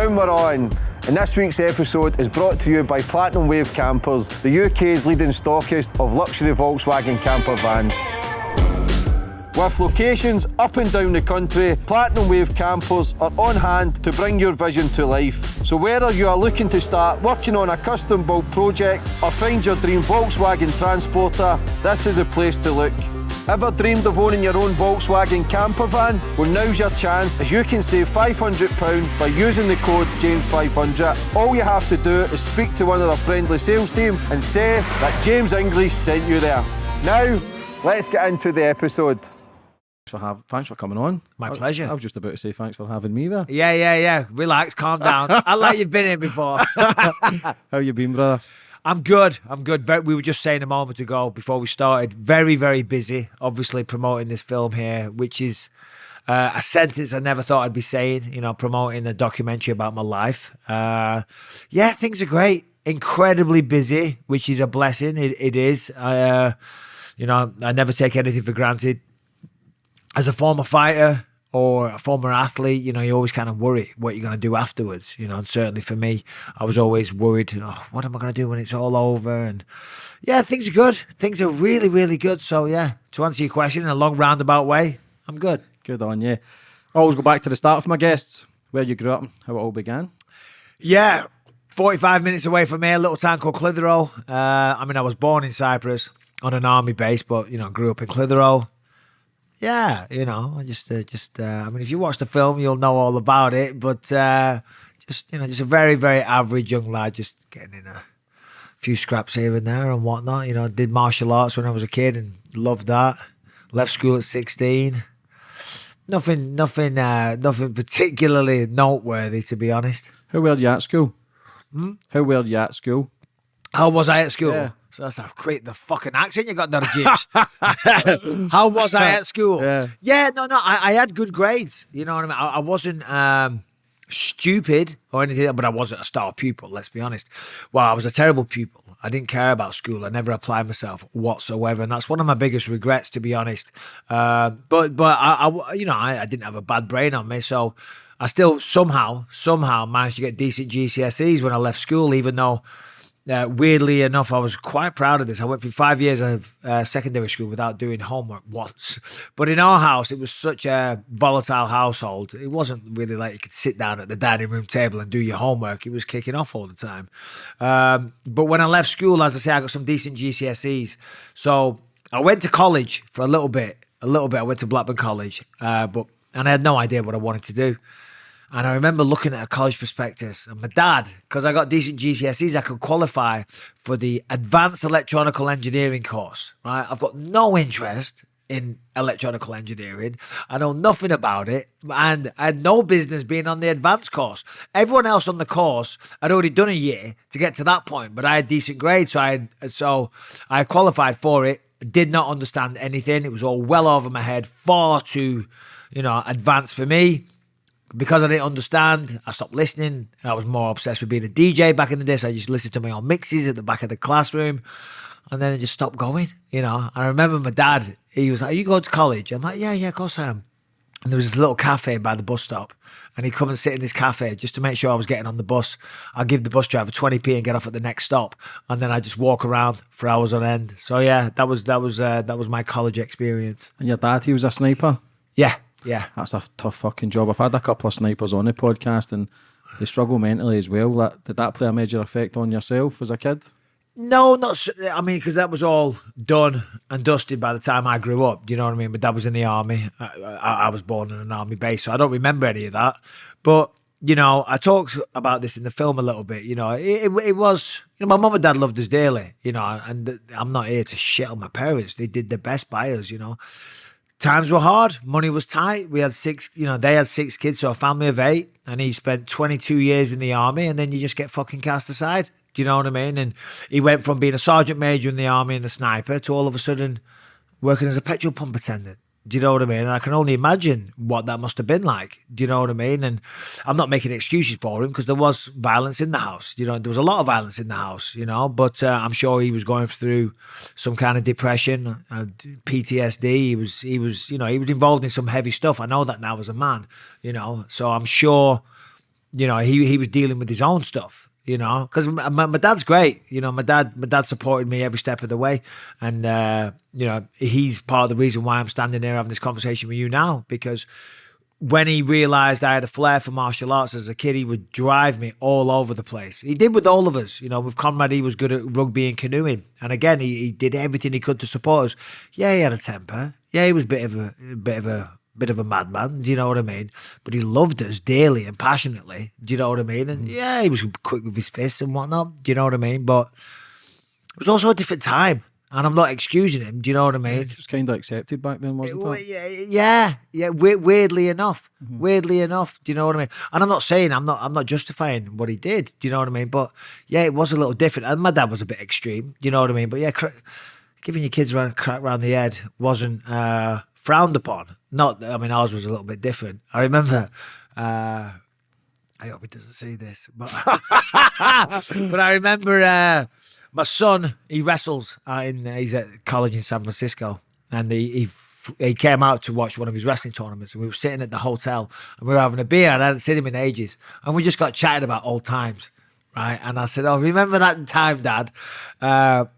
boom, we're on. And this week's episode is brought to you by Platinum Wave Campers, the UK's leading stockist of luxury Volkswagen camper vans. With locations up and down the country, Platinum Wave Campers are on hand to bring your vision to life. So whether you are looking to start working on a custom built project or find your dream Volkswagen transporter, this is a place to look. Ever dreamed of owning your own Volkswagen camper van? Well, now's your chance, as you can save £500 by using the code James500. All you have to do is speak to one of their friendly sales team and say that James English sent you there. Now, let's get into the episode. Thanks for coming on. My pleasure. I was just about to say thanks for having me there. Yeah. Relax, calm down. I like you've been here before. How you been, brother? I'm good. We were just saying a moment ago before we started, very, very busy, obviously promoting this film here, which is a sentence I never thought I'd be saying, promoting a documentary about my life. Things are great. Incredibly busy, which is a blessing. It is. I never take anything for granted. As a former fighter or a former athlete, you always kind of worry what you're going to do afterwards, and certainly for me, I was always worried, what am I going to do when it's all over? And yeah, things are good. Things are really, really good. So yeah, to answer your question in a long roundabout way, I'm good. Good on you. I always go back to the start for my guests, where you grew up and how it all began. Yeah, 45 minutes away from here, a little town called Clitheroe. I was born in Cyprus on an army base, but, grew up in Clitheroe. Yeah, if you watch the film, you'll know all about it. But just a very, very average young lad, just getting in a few scraps here and there and whatnot. Did martial arts when I was a kid and loved that. Left school at 16. Nothing particularly noteworthy, to be honest. How were you at school? How were you at school? How was I at school? Yeah. So that's the fucking accent you got there, James. How was I at school? I had good grades. You know what I mean? I wasn't stupid or anything, but I wasn't a star pupil, let's be honest. Well, I was a terrible pupil. I didn't care about school. I never applied myself whatsoever, and that's one of my biggest regrets, to be honest. But I didn't have a bad brain on me, so I still somehow managed to get decent GCSEs when I left school, even though weirdly enough, I was quite proud of this. I went through 5 years of secondary school without doing homework once. But in our house, it was such a volatile household. It wasn't really like you could sit down at the dining room table and do your homework. It was kicking off all the time. But when I left school, as I say, I got some decent GCSEs. So I went to college for a little bit. I went to Blackburn College, and I had no idea what I wanted to do. And I remember looking at a college prospectus, and my dad, because I got decent GCSEs, I could qualify for the Advanced Electronical Engineering course, right? I've got no interest in electronical engineering. I know nothing about it, and I had no business being on the advanced course. Everyone else on the course had already done a year to get to that point, but I had decent grades, so I qualified for it, did not understand anything. It was all well over my head, far too, advanced for me. Because I didn't understand, I stopped listening. I was more obsessed with being a DJ back in the day, so I just listened to my own mixes at the back of the classroom, and then I just stopped going, I remember my dad, he was like, "Are you going to college?" I'm like, yeah, of course I am. And there was this little cafe by the bus stop, and he'd come and sit in this cafe just to make sure I was getting on the bus. I'd give the bus driver 20p and get off at the next stop, and then I'd just walk around for hours on end. So yeah, that was my college experience. And your dad, he was a sniper? Yeah. That's a tough fucking job. I've had a couple of snipers on the podcast and they struggle mentally as well. Did that play a major effect on yourself as a kid? No, because that was all done and dusted by the time I grew up. Do you know what I mean? My dad was in the army. I was born in an army base, so I don't remember any of that. But, I talked about this in the film a little bit. It was, my mum and dad loved us dearly, and I'm not here to shit on my parents. They did their best by us, Times were hard. Money was tight. We had they had 6 kids, so a family of 8. And he spent 22 years in the army, and then you just get fucking cast aside. Do you know what I mean? And he went from being a sergeant major in the army and a sniper to all of a sudden working as a petrol pump attendant. Do you know what I mean? And I can only imagine what that must have been like. Do you know what I mean? And I'm not making excuses for him because there was violence in the house. There was a lot of violence in the house, but I'm sure he was going through some kind of depression, PTSD. He was involved in some heavy stuff. I know that now as a man, so I'm sure you know, he was dealing with his own stuff, you know, because my dad's great. You know, my dad supported me every step of the way. And, you know, he's part of the reason why I'm standing there having this conversation with you now, because when he realised I had a flair for martial arts as a kid, he would drive me all over the place. He did with all of us. You know, with Conrad, he was good at rugby and canoeing. And again, he did everything he could to support us. Yeah, he had a temper. Yeah, he was a bit of a madman. Do you know what I mean? But he loved us dearly and passionately. Do you know what I mean? And yeah, he was quick with his fists and whatnot. Do you know what I mean? But it was also a different time. And I'm not excusing him. Do you know what I mean? It was kind of accepted back then, wasn't it? Yeah. Weirdly enough, do you know what I mean? And I'm not saying I'm not justifying what he did. Do you know what I mean? But yeah, it was a little different. And my dad was a bit extreme. Do you know what I mean? But yeah, giving your kids a crack round the head wasn't frowned upon. I mean, ours was a little bit different. I remember. I hope he doesn't see this, but but I remember. My son, he wrestles. He's at college in San Francisco, and he came out to watch one of his wrestling tournaments. And we were sitting at the hotel, and we were having a beer. And I hadn't seen him in ages, and we just got chatting about old times, right? And I said, "Oh, remember that time, Dad? The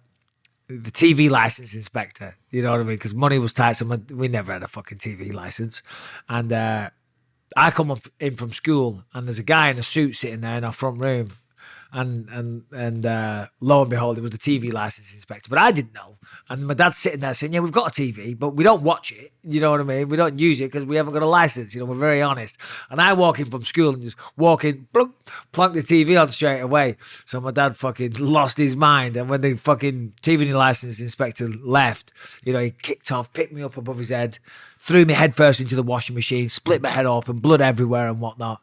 TV license inspector. You know what I mean? Because money was tight, so we never had a fucking TV license, and I come in from school, and there's a guy in a suit sitting there in our front room." And lo and behold, it was the TV license inspector. But I didn't know. And my dad's sitting there saying, yeah, we've got a TV, but we don't watch it. You know what I mean? We don't use it because we haven't got a license. You know, we're very honest. And I walk in from school and just walk in, plunk the TV on straight away. So my dad fucking lost his mind. And when the fucking TV license inspector left, you know, he kicked off, picked me up above his head, threw me headfirst into the washing machine, split my head open, blood everywhere and whatnot.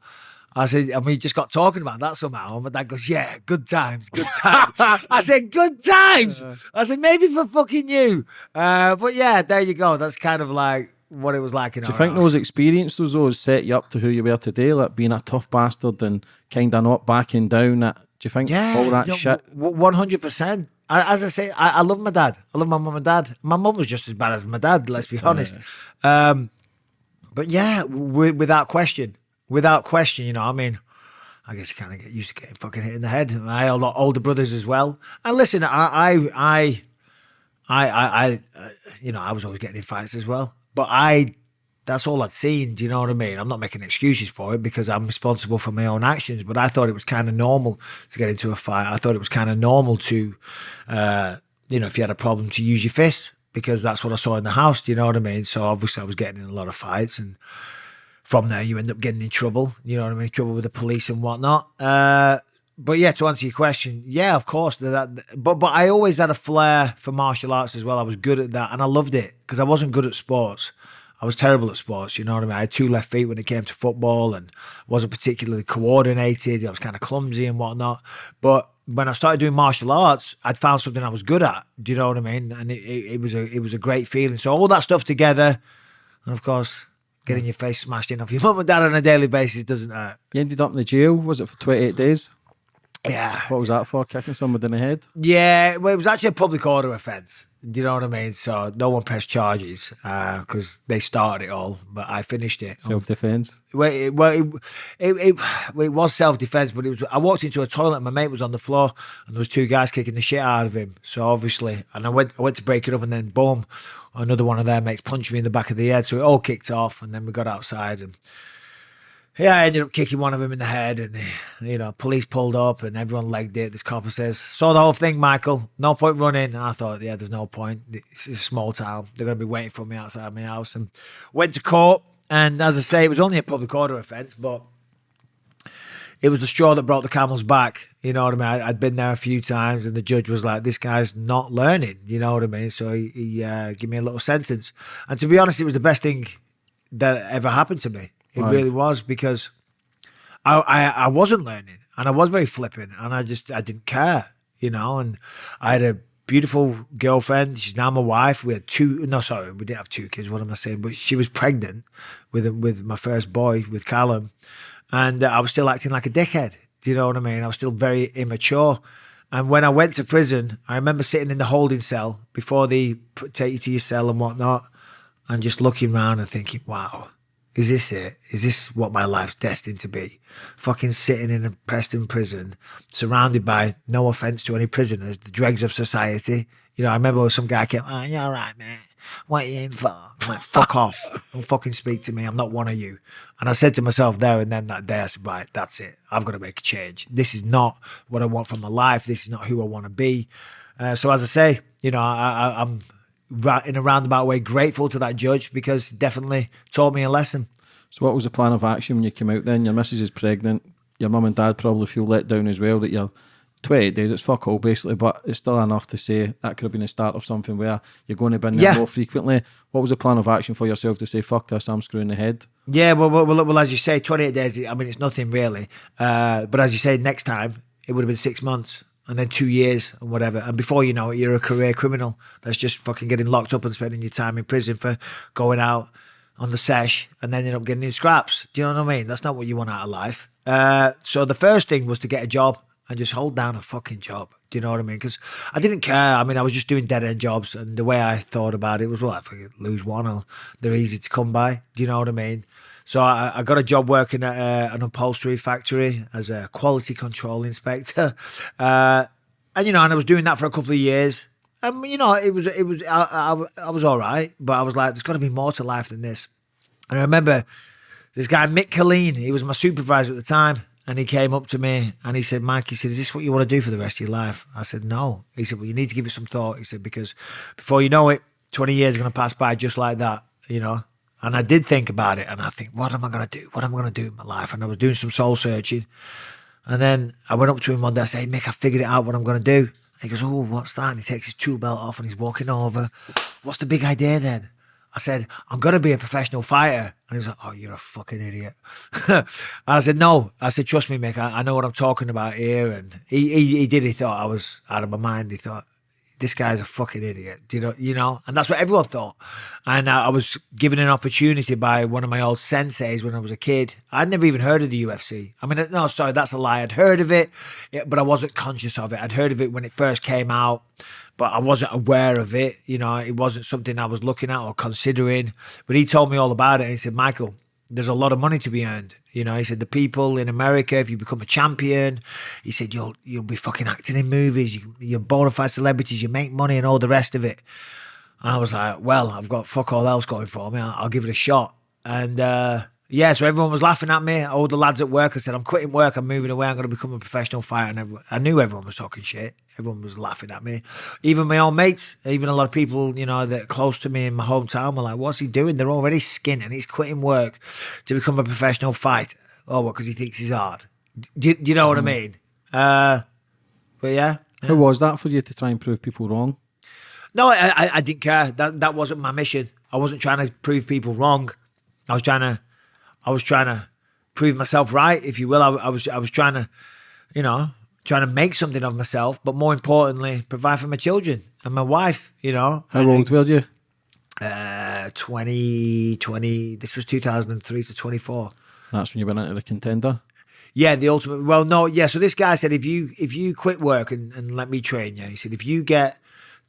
I said, and we just got talking about that somehow. And my dad goes, yeah, good times, good times. I said, good times. I said, maybe for fucking you. But yeah, there you go. That's kind of like what it was like in our house. Do you think those experiences, those set you up to who you were today, like being a tough bastard and kind of not backing down? Do you think all that shit? 100%. As I say, I love my dad. I love my mum and dad. My mum was just as bad as my dad, let's be honest. But yeah, without question. Without question, you know, I mean, I guess you kind of get used to getting fucking hit in the head. I have a lot of older brothers as well. And listen, I you know, I was always getting in fights as well. But that's all I'd seen. Do you know what I mean? I'm not making excuses for it because I'm responsible for my own actions. But I thought it was kind of normal to get into a fight. I thought it was kind of normal to, you know, if you had a problem, to use your fists because that's what I saw in the house. Do you know what I mean? So obviously I was getting in a lot of fights and from there, you end up getting in trouble, you know what I mean? Trouble with the police and whatnot. But yeah, to answer your question, yeah, of course. But I always had a flair for martial arts as well. I was good at that and I loved it because I wasn't good at sports. I was terrible at sports, you know what I mean? I had 2 left feet when it came to football and wasn't particularly coordinated. I was kind of clumsy and whatnot. But when I started doing martial arts, I'd found something I was good at. Do you know what I mean? And it was a great feeling. So all that stuff together, and of course, getting your face smashed in off your mum and dad on a daily basis doesn't hurt. You ended up in the jail, was it for 28 days? Yeah. What was that for? Kicking somebody in the head? Yeah, well, it was actually a public order offence. Do you know what I mean? So no one pressed charges because they started it all, but I finished it. Self-defence? Well, it was self-defence, but I walked into a toilet and my mate was on the floor and there was 2 guys kicking the shit out of him. So obviously, and I went to break it up and then boom, another one of their mates punched me in the back of the head. So it all kicked off and then we got outside and yeah, I ended up kicking one of them in the head and, you know, police pulled up and everyone legged it. This copper says, saw the whole thing, Michael. No point running. And I thought, yeah, there's no point. It's a small town. They're going to be waiting for me outside my house. And went to court. And as I say, it was only a public order offence, but it was the straw that broke the camel's back. You know what I mean? I'd been there a few times and the judge was like, this guy's not learning. You know what I mean? So he gave me a little sentence. And to be honest, it was the best thing that ever happened to me. It really was because I wasn't learning and I was very flippant and I didn't care, you know, and I had a beautiful girlfriend. She's now my wife. We didn't have 2 kids. What am I saying? But she was pregnant with my first boy, with Callum. And I was still acting like a dickhead. Do you know what I mean? I was still very immature. And when I went to prison, I remember sitting in the holding cell before they take you to your cell and whatnot and just looking around and thinking, wow, Is this it? Is this what my life's destined to be? Fucking sitting in a Preston prison, surrounded by, no offense to any prisoners, the dregs of society. You know, I remember some guy came, "Oh, you're all right, mate. What are you in for?" I'm like, "Fuck off. Don't fucking speak to me. I'm not one of you." And I said to myself there and then that day, I said, right, that's it. I've got to make a change. This is not what I want from my life. This is not who I want to be. So as I say, you know, I'm in a roundabout way grateful to that judge, because it definitely taught me a lesson. So what was the plan of action when you came out then? Your missus is pregnant. Your mum and dad probably feel let down as well that you're 28 days, it's fuck all basically, but it's still enough to say that could have been the start of something where you're going to be in there more frequently. What was the plan of action for yourself to say, fuck this, I'm screwing ahead? Yeah, well, as you say, 28 days, I mean, it's nothing really. But as you say, next time, it would have been 6 months and then 2 years and whatever. And before you know it, you're a career criminal that's just fucking getting locked up and spending your time in prison for going out on the sesh and then end up getting in scraps. Do you know what I mean? That's not what you want out of life. So the first thing was to get a job and just hold down a fucking job. Do you know what I mean? Because I didn't care. I mean, I was just doing dead-end jobs, and the way I thought about it was, well, if I lose one, they're easy to come by. Do you know what I mean? So I got a job working at an upholstery factory as a quality control inspector. And, you know, and I was doing that for a couple of years. And, you know, I was all right, but I was like, there's got to be more to life than this. And I remember this guy, MICHAEL, he was my supervisor at the time. And he came up to me and he said, "Mike," he said, "is this what you want to do for the rest of your life?" I said, "No." He said, "Well, you need to give it some thought." He said, "Because before you know it, 20 years are going to pass by just like that, you know." And I did think about it, and I think, what am I going to do? What am I going to do in my life? And I was doing some soul searching. And then I went up to him one day, I said, "Hey, Mick, I figured it out what I'm going to do." And he goes, "Oh, what's that?" And he takes his tool belt off and he's walking over. "What's the big idea then?" I said, "I'm going to be a professional fighter." And he was like, "Oh, you're a fucking idiot." And I said, "No." I said, "Trust me, Mick, I know what I'm talking about here." And he did. He thought I was out of my mind. He thought, this guy's a fucking idiot. You know? And that's what everyone thought. And I was given an opportunity by one of my old senseis when I was a kid. I'd never even heard of the UFC. I mean, no, sorry, that's a lie. I'd heard of it, but I wasn't conscious of it. I'd heard of it when it first came out, but I wasn't aware of it. You know, it wasn't something I was looking at or considering. But he told me all about it. And he said, "Michael, there's a lot of money to be earned." You know, he said, "The people in America, if you become a champion," he said, you'll be fucking acting in movies. You're bona fide celebrities. You make money and all the rest of it." And I was like, well, I've got fuck all else going for me. I'll give it a shot. And yeah, so everyone was laughing at me. All the lads at work, I said, "I'm quitting work. I'm moving away. I'm going to become a professional fighter." And I knew everyone was talking shit. Everyone was laughing at me. Even my own mates, even a lot of people, you know, that are close to me in my hometown were like, "What's he doing? They're already skint and he's quitting work to become a professional fighter." Oh, what, because he thinks he's hard? Do you know what I mean? But yeah. How was that for you to try and prove people wrong? No, I didn't care. That wasn't my mission. I wasn't trying to prove people wrong. I was trying to prove myself right, if you will. I was trying to, you know, trying to make something of myself, but more importantly, provide for my children and my wife, you know. How old were you? 20, this was 2003 to 24. That's when you went into the Contender? Yeah, the ultimate, well, no, yeah. So this guy said, if you quit work and let me train you, he said, if you get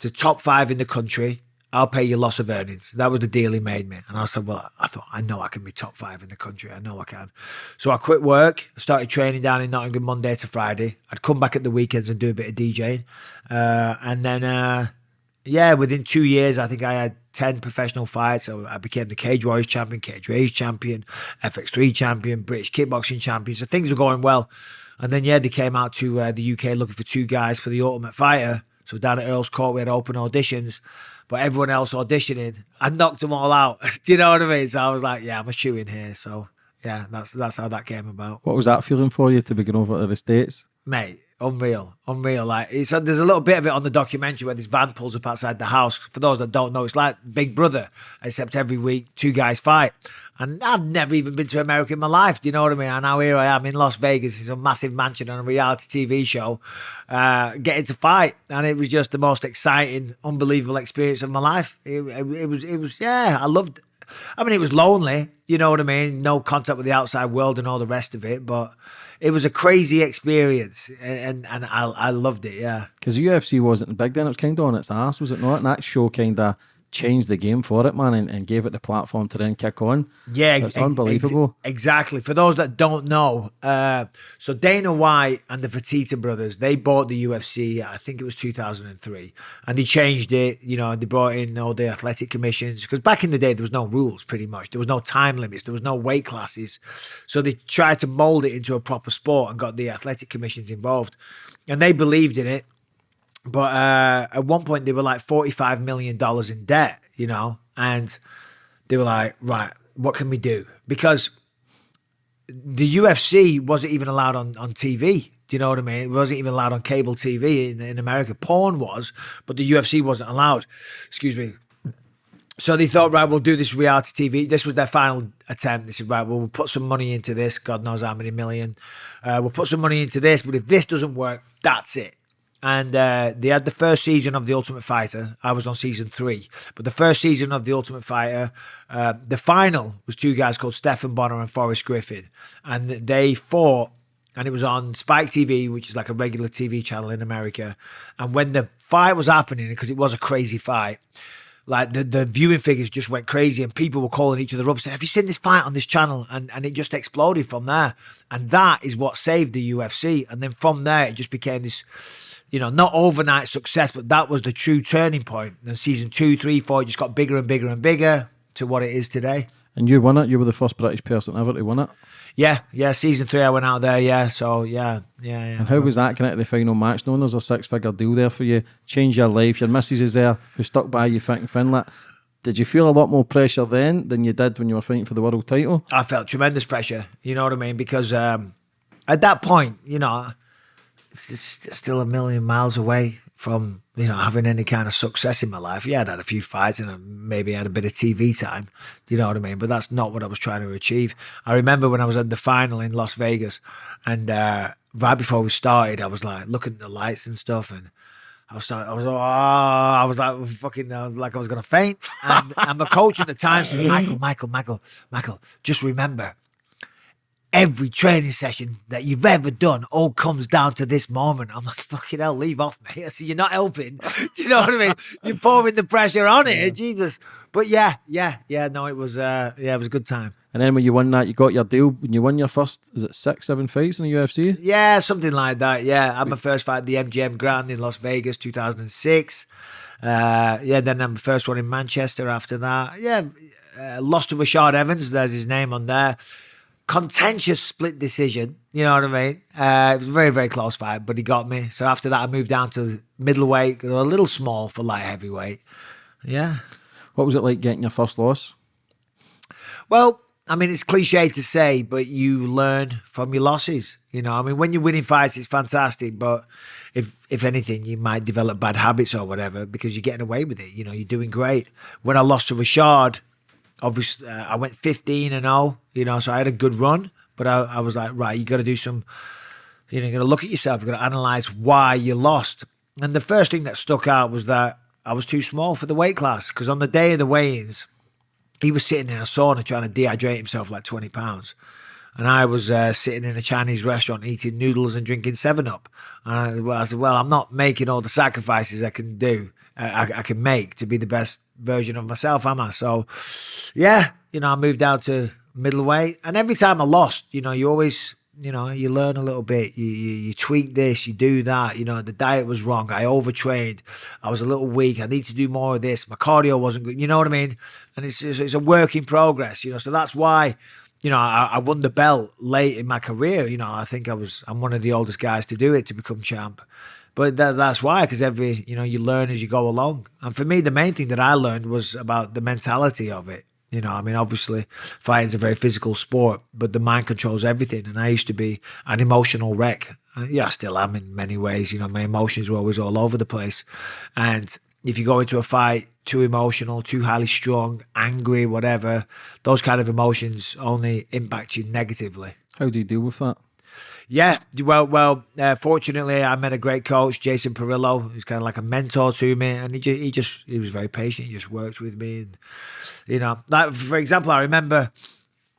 to top 5 in the country, I'll pay your loss of earnings. That was the deal he made me. And I said, well, I thought, I know I can be top 5 in the country. I know I can. So I quit work, started training down in Nottingham Monday to Friday. I'd come back at the weekends and do a bit of DJing. And then, yeah, within 2 years, I think I had 10 professional fights. So I became the Cage Warriors champion, Cage Rage champion, FX3 champion, British kickboxing champion. So things were going well. And then, yeah, they came out to the UK looking for 2 guys for the Ultimate Fighter. So down at Earl's Court, we had open auditions. But everyone else auditioning, I knocked them all out. Do you know what I mean? So I was like, yeah, I'm a shoe-in here. So, yeah, that's how that came about. What was that feeling for you to be going over to the States? Mate, unreal. Like, there's a little bit of it on the documentary where this van pulls up outside the house. For those that don't know, it's like Big Brother, except every week 2 guys fight. And I've never even been to America in my life. Do you know what I mean? And now here I am in Las Vegas in some massive mansion on a reality TV show, getting to fight. And it was just the most exciting, unbelievable experience of my life. It was, yeah, I loved it. I mean, it was lonely, you know what I mean? No contact with the outside world and all the rest of it, but it was a crazy experience, and I loved it, yeah. Because the UFC wasn't big then, it was kind of on its ass, was it not? And that show kind of changed the game for it, man, and gave it the platform to then kick on. Yeah, it's unbelievable. Exactly. For those that don't know, so Dana White and the Fertitta brothers, they bought the UFC, I think it was 2003, and they changed it. You know, they brought in all the athletic commissions, because back in the day there was no rules, pretty much. There was no time limits. There was no weight classes. So they tried to mold it into a proper sport and got the athletic commissions involved, and they believed in it. But at one point they were like $45 million in debt, you know, and they were like, right, what can we do? Because the UFC wasn't even allowed on TV. Do you know what I mean? It wasn't even allowed on cable TV in America. Porn was, but the UFC wasn't allowed. Excuse me. So they thought, right, we'll do this reality TV. This was their final attempt. They said, right, well, we'll put some money into this. God knows how many million. We'll put some money into this, but if this doesn't work, that's it. And they had the first season of The Ultimate Fighter. I was on season 3. But the first season of The Ultimate Fighter, the final was two guys called Stephen Bonner and Forrest Griffin. And they fought, and it was on Spike TV, which is like a regular TV channel in America. And when the fight was happening, because it was a crazy fight, like the viewing figures just went crazy, and people were calling each other up saying, have you seen this fight on this channel? And it just exploded from there. And that is what saved the UFC. And then from there, it just became this, you know, not overnight success, but that was the true turning point. And season 2, 3, 4, it just got bigger and bigger and bigger to what it is today. And you won it. You were the first British person ever to win it. Yeah. Season 3, I went out there. Yeah. So yeah. And how was that getting to the final match? Knowing there's a 6-figure deal there for you, changed your life. Your missus is there, who stuck by you thick and thin. Like, did you feel a lot more pressure then than you did when you were fighting for the world title? I felt tremendous pressure. You know what I mean? Because at that point, you know, it's still a million miles away from, you know, having any kind of success in my life. Yeah, I'd had a few fights and maybe had a bit of TV time. Do you know what I mean? But that's not what I was trying to achieve. I remember when I was at the final in Las Vegas, and right before we started, I was like looking at the lights and stuff, and I was like fucking like I was gonna faint. And my coach at the time said, Michael, just remember, every training session that you've ever done all comes down to this moment. I'm like, fucking hell, leave off, mate. I said, you're not helping. Do you know what I mean? You're pouring the pressure on it, Jesus. But yeah, no, it was it was a good time. And then when you won that, you got your deal. When you won your first, is it 6, 7 fights in the UFC? Yeah, something like that. Yeah, I had my first fight at the MGM Grand in Las Vegas, 2006. Then my first one in Manchester after that. Yeah, lost to Rashad Evans. There's his name on there. Contentious split decision, you know what I mean? It was a very, very close fight, but he got me. So after that, I moved down to middleweight, a little small for light heavyweight. Yeah. What was it like getting your first loss? Well, I mean, it's cliche to say, but you learn from your losses. You know, I mean, when you're winning fights, it's fantastic, but if anything, you might develop bad habits or whatever because you're getting away with it. You know, you're doing great. When I lost to Rashad, obviously, I went 15-0, you know, so I had a good run, but I was like, right, you got to do some, you know, you got to look at yourself, you got to analyze why you lost. And the first thing that stuck out was that I was too small for the weight class, because on the day of the weigh-ins, he was sitting in a sauna trying to dehydrate himself like 20 pounds. And I was sitting in a Chinese restaurant eating noodles and drinking 7-Up. And I said, well, I'm not making all the sacrifices I can do, I can make to be the best version of myself, am I? So, yeah, you know, I moved down to middleweight. And every time I lost, you know, you always, you know, you learn a little bit. You tweak this, you do that. You know, the diet was wrong. I overtrained. I was a little weak. I need to do more of this. My cardio wasn't good. You know what I mean? And it's a work in progress, you know. So that's why, you know, I won the belt late in my career. You know, I think I'm one of the oldest guys to do it, to become champ. But that's why, because you know, you learn as you go along. And for me, the main thing that I learned was about the mentality of it. You know, I mean, obviously, fighting's a very physical sport, but the mind controls everything. And I used to be an emotional wreck. Yeah, I still am in many ways. You know, my emotions were always all over the place. And if you go into a fight too emotional, too highly strung, angry, whatever, those kind of emotions only impact you negatively. How do you deal with that? Yeah, well, fortunately, I met a great coach, Jason Perillo, who's kind of like a mentor to me, and he was very patient. He just worked with me, and you know, like for example, I remember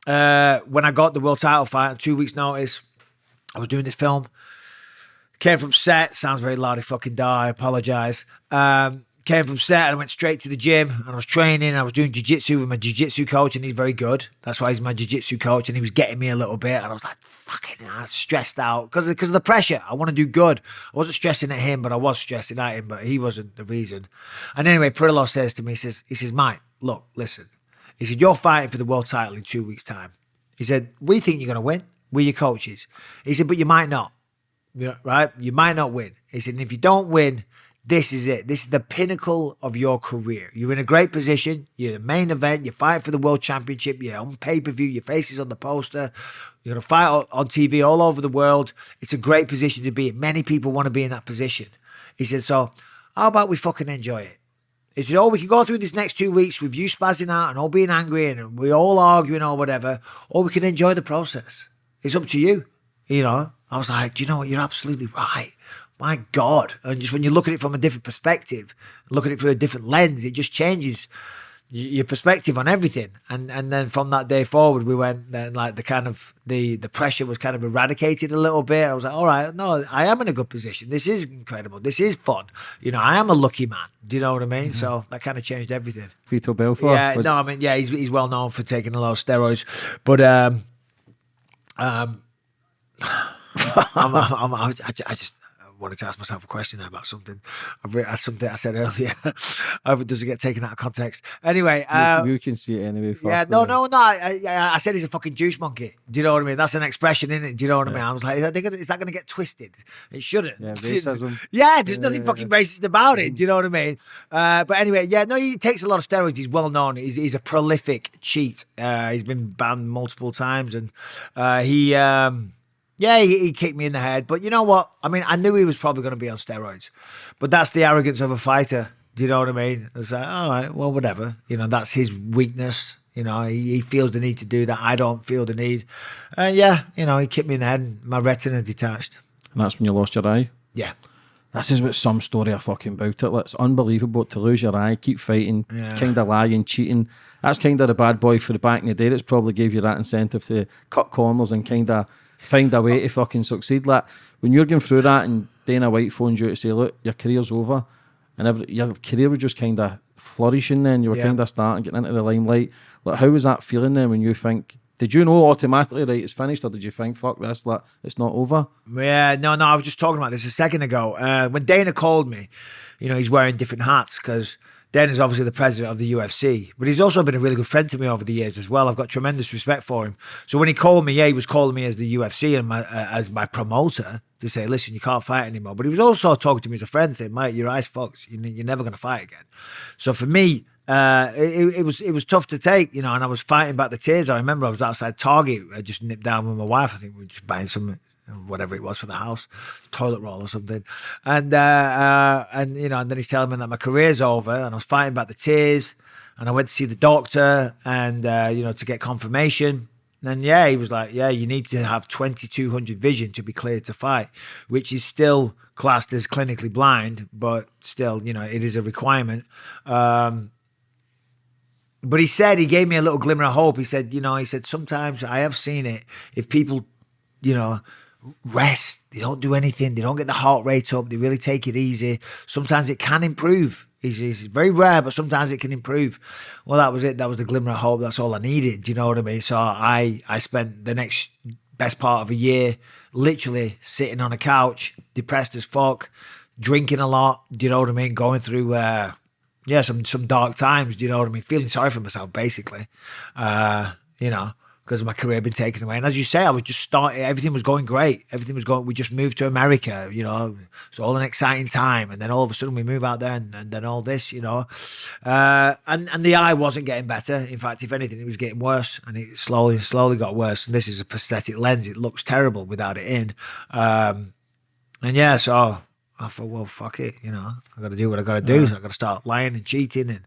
when I got the world title fight on 2 weeks' notice. I was doing this film, came from set. Sounds very lardy fucking da. I apologize. came from set and I went straight to the gym and I was training. I was doing jiu-jitsu with my jiu-jitsu coach, and he's very good. That's why he's my jiu-jitsu coach, and he was getting me a little bit, and I was like, fucking, I was stressed out because of the pressure. I want to do good. I wasn't stressing at him, but I was stressing at him, but he wasn't the reason. And anyway, Perillo says to me, he says, Mike, look, listen. He said, you're fighting for the world title in 2 weeks' time. He said, we think you're going to win. We're your coaches. He said, but you might not. You know, right? You might not win. He said, and if you don't win, this is it. This is the pinnacle of your career. You're in a great position. You're the main event. You fight for the world championship. You're on pay-per-view. Your face is on the poster. You're going to fight on TV all over the world. It's a great position to be in. Many people want to be in that position. He said, so how about we fucking enjoy it? He said, we can go through this next 2 weeks with you spazzing out and all being angry and we all arguing or whatever, or we can enjoy the process. It's up to you. You know, I was like, do you know what? You're absolutely right. My God. And just when you look at it from a different perspective, look at it through a different lens, it just changes your perspective on everything. And then from that day forward, we went, then like the pressure was kind of eradicated a little bit. I was like, all right, no, I am in a good position. This is incredible. This is fun. You know, I am a lucky man. Do you know what I mean? Mm-hmm. So that kind of changed everything. Vito Belfort? Yeah, no, I mean, yeah, he's well known for taking a lot of steroids. But I just wanted to ask myself a question there about something. Something I said earlier. I hope it doesn't get taken out of context. Anyway, you can see it anyway. Yeah, no. I said he's a fucking juice monkey. Do you know what I mean? That's an expression, isn't it? Do you know what I mean? I was like, is that going to get twisted? It shouldn't. Yeah, racism. Yeah, there's nothing fucking racist about it. Do you know what I mean? But anyway, yeah, no, he takes a lot of steroids. He's well known. He's a prolific cheat. He's been banned multiple times, and he kicked me in the head. But you know what? I mean, I knew he was probably going to be on steroids. But that's the arrogance of a fighter. Do you know what I mean? It's like, all right, well, whatever. You know, that's his weakness. You know, he feels the need to do that. I don't feel the need. You know, he kicked me in the head and my retina detached. And that's when you lost your eye? Yeah. This is what some story of fucking about it. It's unbelievable to lose your eye, keep fighting, kind of lying, cheating. That's kind of the bad boy for the back in the day. That's probably gave you that incentive to cut corners and kind of find a way to fucking succeed. Like when you're going through that and Dana White phones you to say, look, your career's over, and your career was just kind of flourishing then, you were kind of starting, getting into the limelight. Like, how was that feeling then when you think, did you know automatically, right, it's finished, or did you think, fuck this, like, it's not over? Yeah, no, I was just talking about this a second ago. When Dana called me, you know, he's wearing different hats because Dana's obviously the president of the UFC, but he's also been a really good friend to me over the years as well. I've got tremendous respect for him. So when he called me, he was calling me as the UFC and as my promoter to say, listen, you can't fight anymore. But he was also talking to me as a friend, saying, mate, your eyes fucked. You're never going to fight again. So for me, it was tough to take, you know, and I was fighting back the tears. I remember I was outside Target. I just nipped down with my wife. I think we were just buying some, whatever it was for the house, toilet roll or something. And you know, and then he's telling me that my career's over, and I was fighting back the tears, and I went to see the doctor and, you know, to get confirmation. And he was like, you need to have 2200 vision to be cleared to fight, which is still classed as clinically blind, but still, you know, it is a requirement. But he said, he gave me a little glimmer of hope. He said, sometimes I have seen it. If people, you know, rest, they don't do anything, they don't get the heart rate up, they really take it easy, sometimes it can improve. It's very rare, but sometimes it can improve. Well, that was it. That was the glimmer of hope. That's all I needed. Do you know what I mean? So I spent the next best part of a year literally sitting on a couch, depressed as fuck, drinking a lot. Do you know what I mean? Going through some dark times. Do you know what I mean? Feeling sorry for myself, basically. You know, because my career had been taken away. And as you say, I was just starting, everything was going great. Everything was going, we just moved to America, you know, it's all an exciting time. And then all of a sudden we move out there and then all this, you know. And the eye wasn't getting better. In fact, if anything, it was getting worse, and it slowly got worse. And this is a prosthetic lens. It looks terrible without it in. So I thought, well, fuck it, you know, I got to do what I got to do. So I got to start lying and cheating and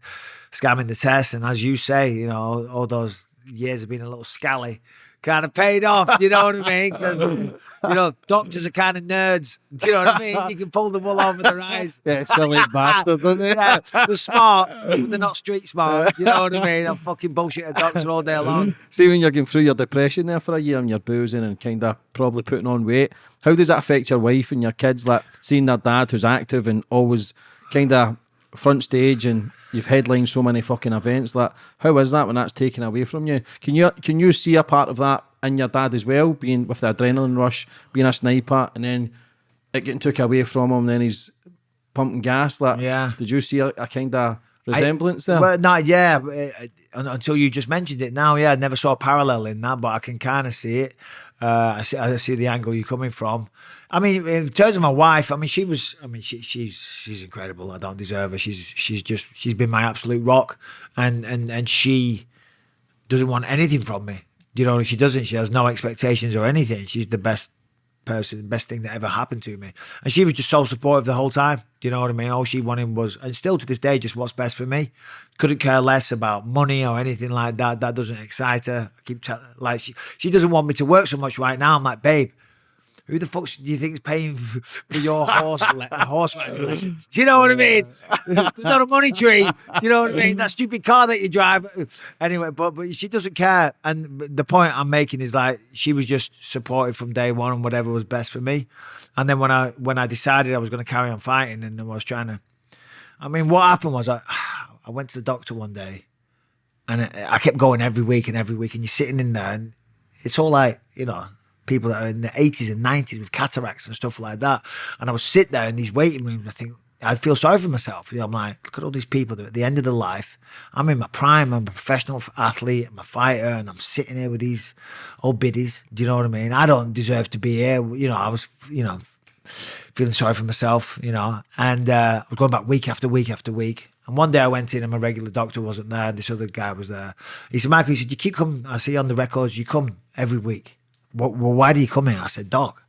scamming the test. And as you say, you know, all those years of being a little scally kind of paid off. Do you know what I mean? 'Cause, you know, doctors are kind of nerds. Do you know what I mean? You can pull the wool over their eyes. Yeah, silly bastards, aren't they? Yeah, they're smart, but they're not street smart. Do you know what I mean? I'm fucking bullshit a doctor all day long. See, when you're going through your depression there for a year and you're boozing and kind of probably putting on weight, how does that affect your wife and your kids? Like seeing their dad who's active and always kind of front stage and you've headlined so many fucking events. Like, how is that when that's taken away from you? Can you see a part of that in your dad as well, being with the adrenaline rush, being a sniper, and then it getting took away from him, and then he's pumping gas? Like, Yeah. Did you see a kind of resemblance there? Well, no, yeah. Until you just mentioned it now, yeah, I never saw a parallel in that, but I can kind of see it. I see the angle you're coming from. I mean, in terms of my wife, I mean, she's incredible. I don't deserve her. She's been my absolute rock, and she doesn't want anything from me. You know, she doesn't. She has no expectations or anything. She's the best person, the best thing that ever happened to me. And she was just so supportive the whole time. Do you know what I mean? All she wanted was, and still to this day, just what's best for me. Couldn't care less about money or anything like that. That doesn't excite her. I keep telling, like, she doesn't want me to work so much right now. I'm like, babe, who the fuck do you think is paying for your horse lessons? Do you know what I mean? There's not a money tree. Do you know what I mean? That stupid car that you drive. Anyway, but she doesn't care. And the point I'm making is, like, she was just supportive from day one and whatever was best for me. And then when I decided I was going to carry on fighting, and I was trying to, I mean, what happened was I went to the doctor one day, and I kept going every week, and you're sitting in there, and it's all like, you know, people that are in the 80s and 90s with cataracts and stuff like that. And I would sit there in these waiting rooms. I'd feel sorry for myself. You know, I'm like, look at all these people that are at the end of their life. I'm in my prime. I'm a professional athlete. I'm a fighter, and I'm sitting here with these old biddies. Do you know what I mean? I don't deserve to be here. You know, I was, you know, feeling sorry for myself, you know, and I was going back week after week after week. And one day I went in and my regular doctor wasn't there. This other guy was there. He said, Michael, he said, you keep coming. I see on the records, you come every week. Well, why do you come in? I said, Doc,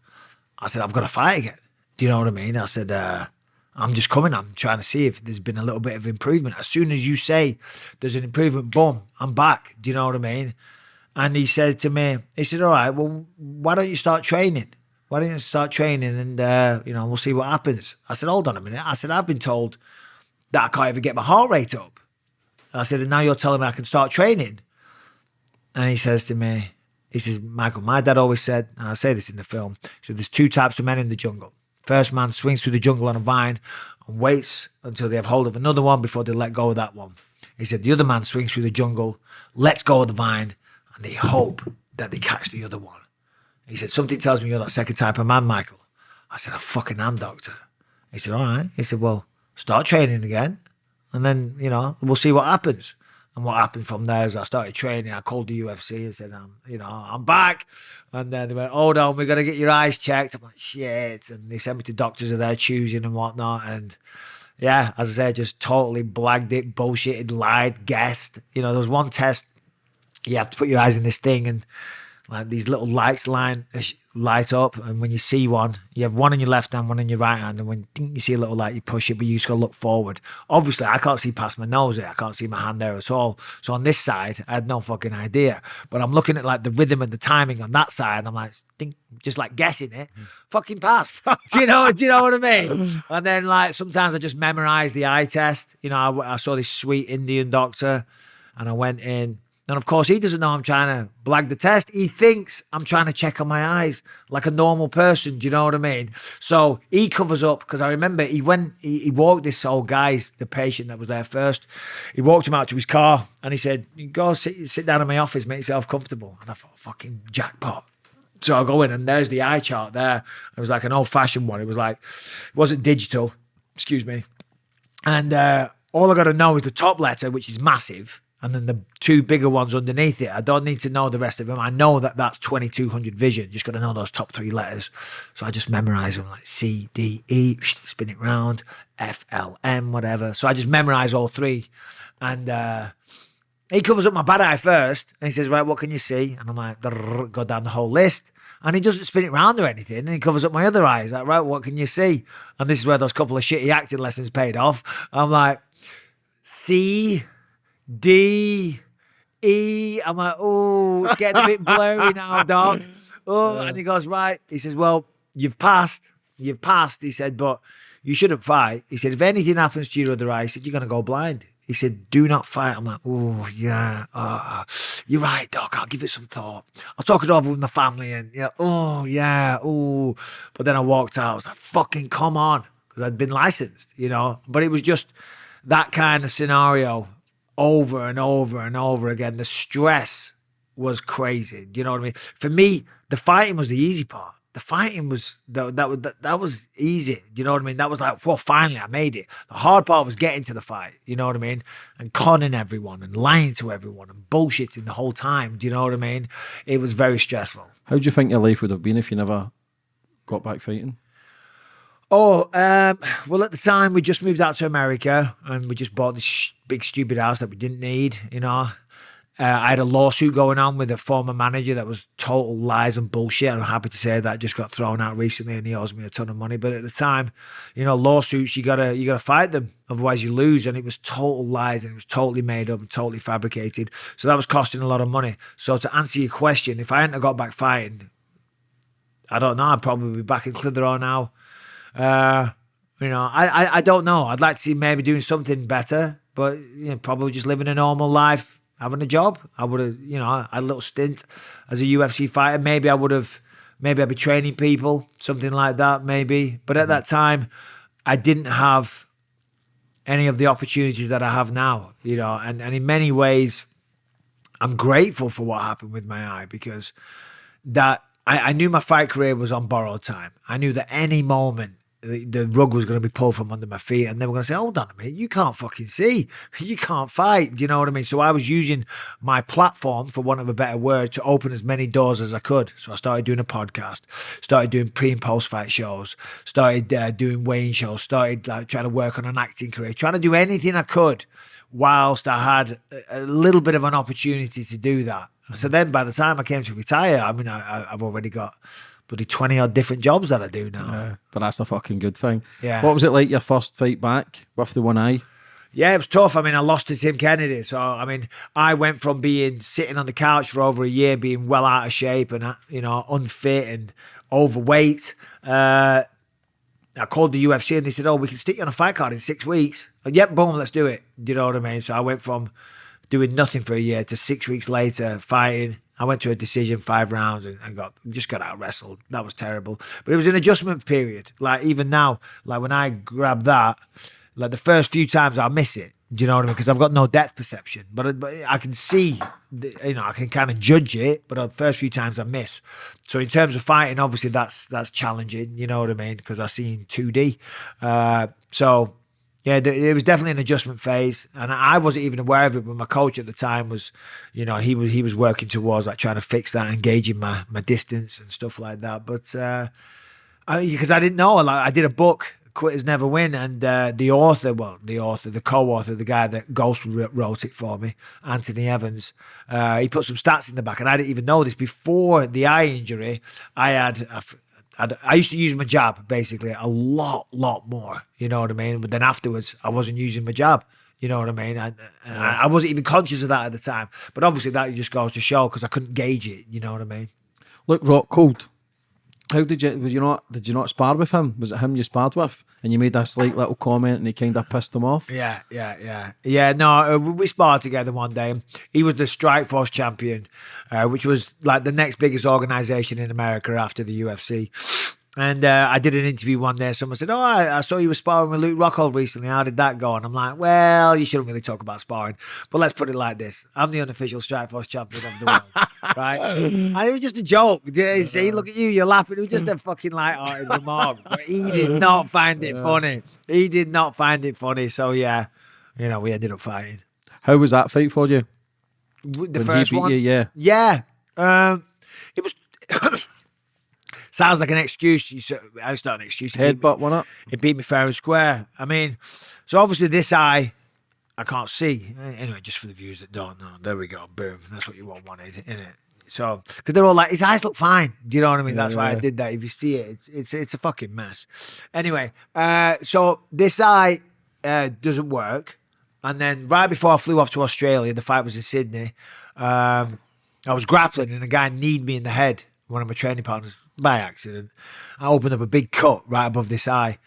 I've got to fight again. Do you know what I mean? I said, I'm just coming. I'm trying to see if there's been a little bit of improvement. As soon as you say there's an improvement, boom, I'm back. Do you know what I mean? And he said to me, he said, all right, well, why don't you start training? Why don't you start training and, you know, we'll see what happens. I said, hold on a minute. I said, I've been told that I can't even get my heart rate up. I said, and now you're telling me I can start training. And he says to me, he says, Michael, my dad always said, and I say this in the film, he said, there's two types of men in the jungle. First man swings through the jungle on a vine and waits until they have hold of another one before they let go of that one. He said, the other man swings through the jungle, lets go of the vine, and they hope that they catch the other one. He said, something tells me you're that second type of man, Michael. I said, I fucking am, doctor. He said, all right. He said, well, start training again, and then, you know, we'll see what happens. And what happened from there is I started training. I called the UFC and said, I'm back. And then they went, hold on, we're going to get your eyes checked. I'm like, shit. And they sent me to doctors of their choosing and whatnot. And yeah, as I said, just totally blagged it, bullshitted, lied, guessed. You know, there was one test. You have to put your eyes in this thing, and like these little lights light up, and when you see one, you have one in your left hand, one in your right hand, and when you see a little light, you push it, but you just got to look forward. Obviously, I can't see past my nose there. I can't see my hand there at all. So on this side, I had no fucking idea. But I'm looking at like the rhythm and the timing on that side, and I'm like, just like guessing it. Fucking passed. Do you know what I mean? And then like sometimes I just memorize the eye test. You know, I saw this sweet Indian doctor, and I went in. And of course, he doesn't know I'm trying to blag the test. He thinks I'm trying to check on my eyes like a normal person. Do you know what I mean? So he covers up, because I remember he walked this old guy, the patient that was there first. He walked him out to his car and he said, go sit down in my office, make yourself comfortable. And I thought, fucking jackpot. So I go in and there's the eye chart there. It was like an old fashioned one. It wasn't digital, excuse me. And all I got to know is the top letter, which is massive, and then the two bigger ones underneath it. I don't need to know the rest of them. I know that that's 2200 vision. Just got to know those top three letters. So I just memorize them, like C, D, E, spin it round, F, L, M, whatever. So I just memorize all three. And he covers up my bad eye first. And he says, right, what can you see? And I'm like, go down the whole list. And he doesn't spin it round or anything. And he covers up my other eyes. Like, right, what can you see? And this is where those couple of shitty acting lessons paid off. I'm like, C, D, E. I'm like, oh, it's getting a bit blurry now, Doc. Oh, and he goes, right. He says, well, you've passed. He said, but you shouldn't fight. He said, if anything happens to your other eye, he said, you're going to go blind. He said, do not fight. I'm like, oh, yeah. You're right, Doc. I'll give it some thought. I'll talk it over with my family. And yeah, oh, yeah, oh. But then I walked out. I was like, fucking come on. Because I'd been licensed, you know. But it was just, that kind of scenario over and over and over again. The stress was crazy. Do you know what I mean? For me, the fighting was the easy part. The fighting was that was easy. Do you know what I mean? That was like, well, finally I made it. The hard part was getting to the fight. You know what I mean? And conning everyone and lying to everyone and bullshitting the whole time. Do you know what I mean? It was very stressful. How do you think your life would have been if you never got back fighting? Oh, well, at the time we just moved out to America and we just bought this big stupid house that we didn't need, you know. I had a lawsuit going on with a former manager that was total lies and bullshit. I'm happy to say that just got thrown out recently and he owes me a ton of money. But at the time, you know, lawsuits, you gotta fight them. Otherwise you lose. And it was total lies and it was totally made up and totally fabricated. So that was costing a lot of money. So to answer your question, if I hadn't have got back fighting, I don't know, I'd probably be back in Clitheroe now. You know, I don't know. I'd like to see maybe doing something better, but you know, probably just living a normal life. Having a job, I would have, you know, I had a little stint as a UFC fighter. Maybe I'd be training people, something like that, maybe. But at that time, I didn't have any of the opportunities that I have now, you know. And in many ways, I'm grateful for what happened with my eye because that I knew my fight career was on borrowed time. I knew that any moment the rug was going to be pulled from under my feet and they were going to say, hold on a minute, you can't fucking see, you can't fight. Do you know what I mean? So I was using my platform, for want of a better word, to open as many doors as I could. So I started doing a podcast, started doing pre and post fight shows, started doing weighing shows, started like trying to work on an acting career, trying to do anything I could whilst I had a little bit of an opportunity to do that. So then by the time I came to retire, I mean, I've already got bloody 20 odd different jobs that I do now. But that's a fucking good thing. Yeah. What was it like your first fight back with the one eye? Yeah, it was tough. I mean, I lost to Tim Kennedy. So, I mean, I went from being sitting on the couch for over a year, being well out of shape and, you know, unfit and overweight. I called the UFC and they said, oh, we can stick you on a fight card in 6 weeks. And yep, boom, let's do it. Do you know what I mean? So I went from doing nothing for a year to 6 weeks later fighting. I went to a decision, 5 rounds, and just got out wrestled. That was terrible. But it was an adjustment period. Like even now, like when I grab that, like the first few times I'll miss it. Do you know what I mean? Because I've got no depth perception. But I can see, you know, I can kind of judge it. But the first few times I miss. So in terms of fighting, obviously that's challenging. You know what I mean? Because I see in 2D. So yeah, it was definitely an adjustment phase, and I wasn't even aware of it. But my coach at the time was, you know, he was working towards like trying to fix that, engaging my distance and stuff like that. But because I didn't know, like I did a book, Quitters Never Win, and the co-author, the guy that ghost wrote it for me, Anthony Evans, he put some stats in the back, and I didn't even know this. Before the eye injury, I used to use my jab basically a lot more, you know what I mean? But then afterwards, I wasn't using my jab, you know what I mean? I wasn't even conscious of that at the time. But obviously that just goes to show because I couldn't gauge it, you know what I mean? Look, Rock Cold. How did you not spar with him? Was it him you sparred with? And you made that slight little comment and he kind of pissed him off? Yeah. No, we sparred together one day. He was the Strikeforce champion, which was like the next biggest organization in America after the UFC. And I did an interview one day. Someone said, oh, I saw you were sparring with Luke Rockhold recently. How did that go? And I'm like, well, you shouldn't really talk about sparring. But let's put it like this. I'm the unofficial Strikeforce champion of the world. Right? And it was just a joke. See, look at you, you're laughing. It was just a fucking light-hearted remark. But he did not find it funny. He did not find it funny. So, yeah, you know, we ended up fighting. How was that fight for you? The first one? Yeah. Yeah. It was... Sounds like an excuse. It's not an excuse. Headbutt one up. It beat me fair and square. I mean, so obviously this eye, I can't see. Anyway, just for the viewers that don't know, there we go. Boom. That's what you wanted, isn't it? So, because they're all like, his eyes look fine. Do you know what I mean? That's why I did that. If you see it, it's a fucking mess. Anyway, so this eye doesn't work. And then right before I flew off to Australia, the fight was in Sydney. I was grappling and a guy kneed me in the head, one of my training partners, by accident. I opened up a big cut right above this eye.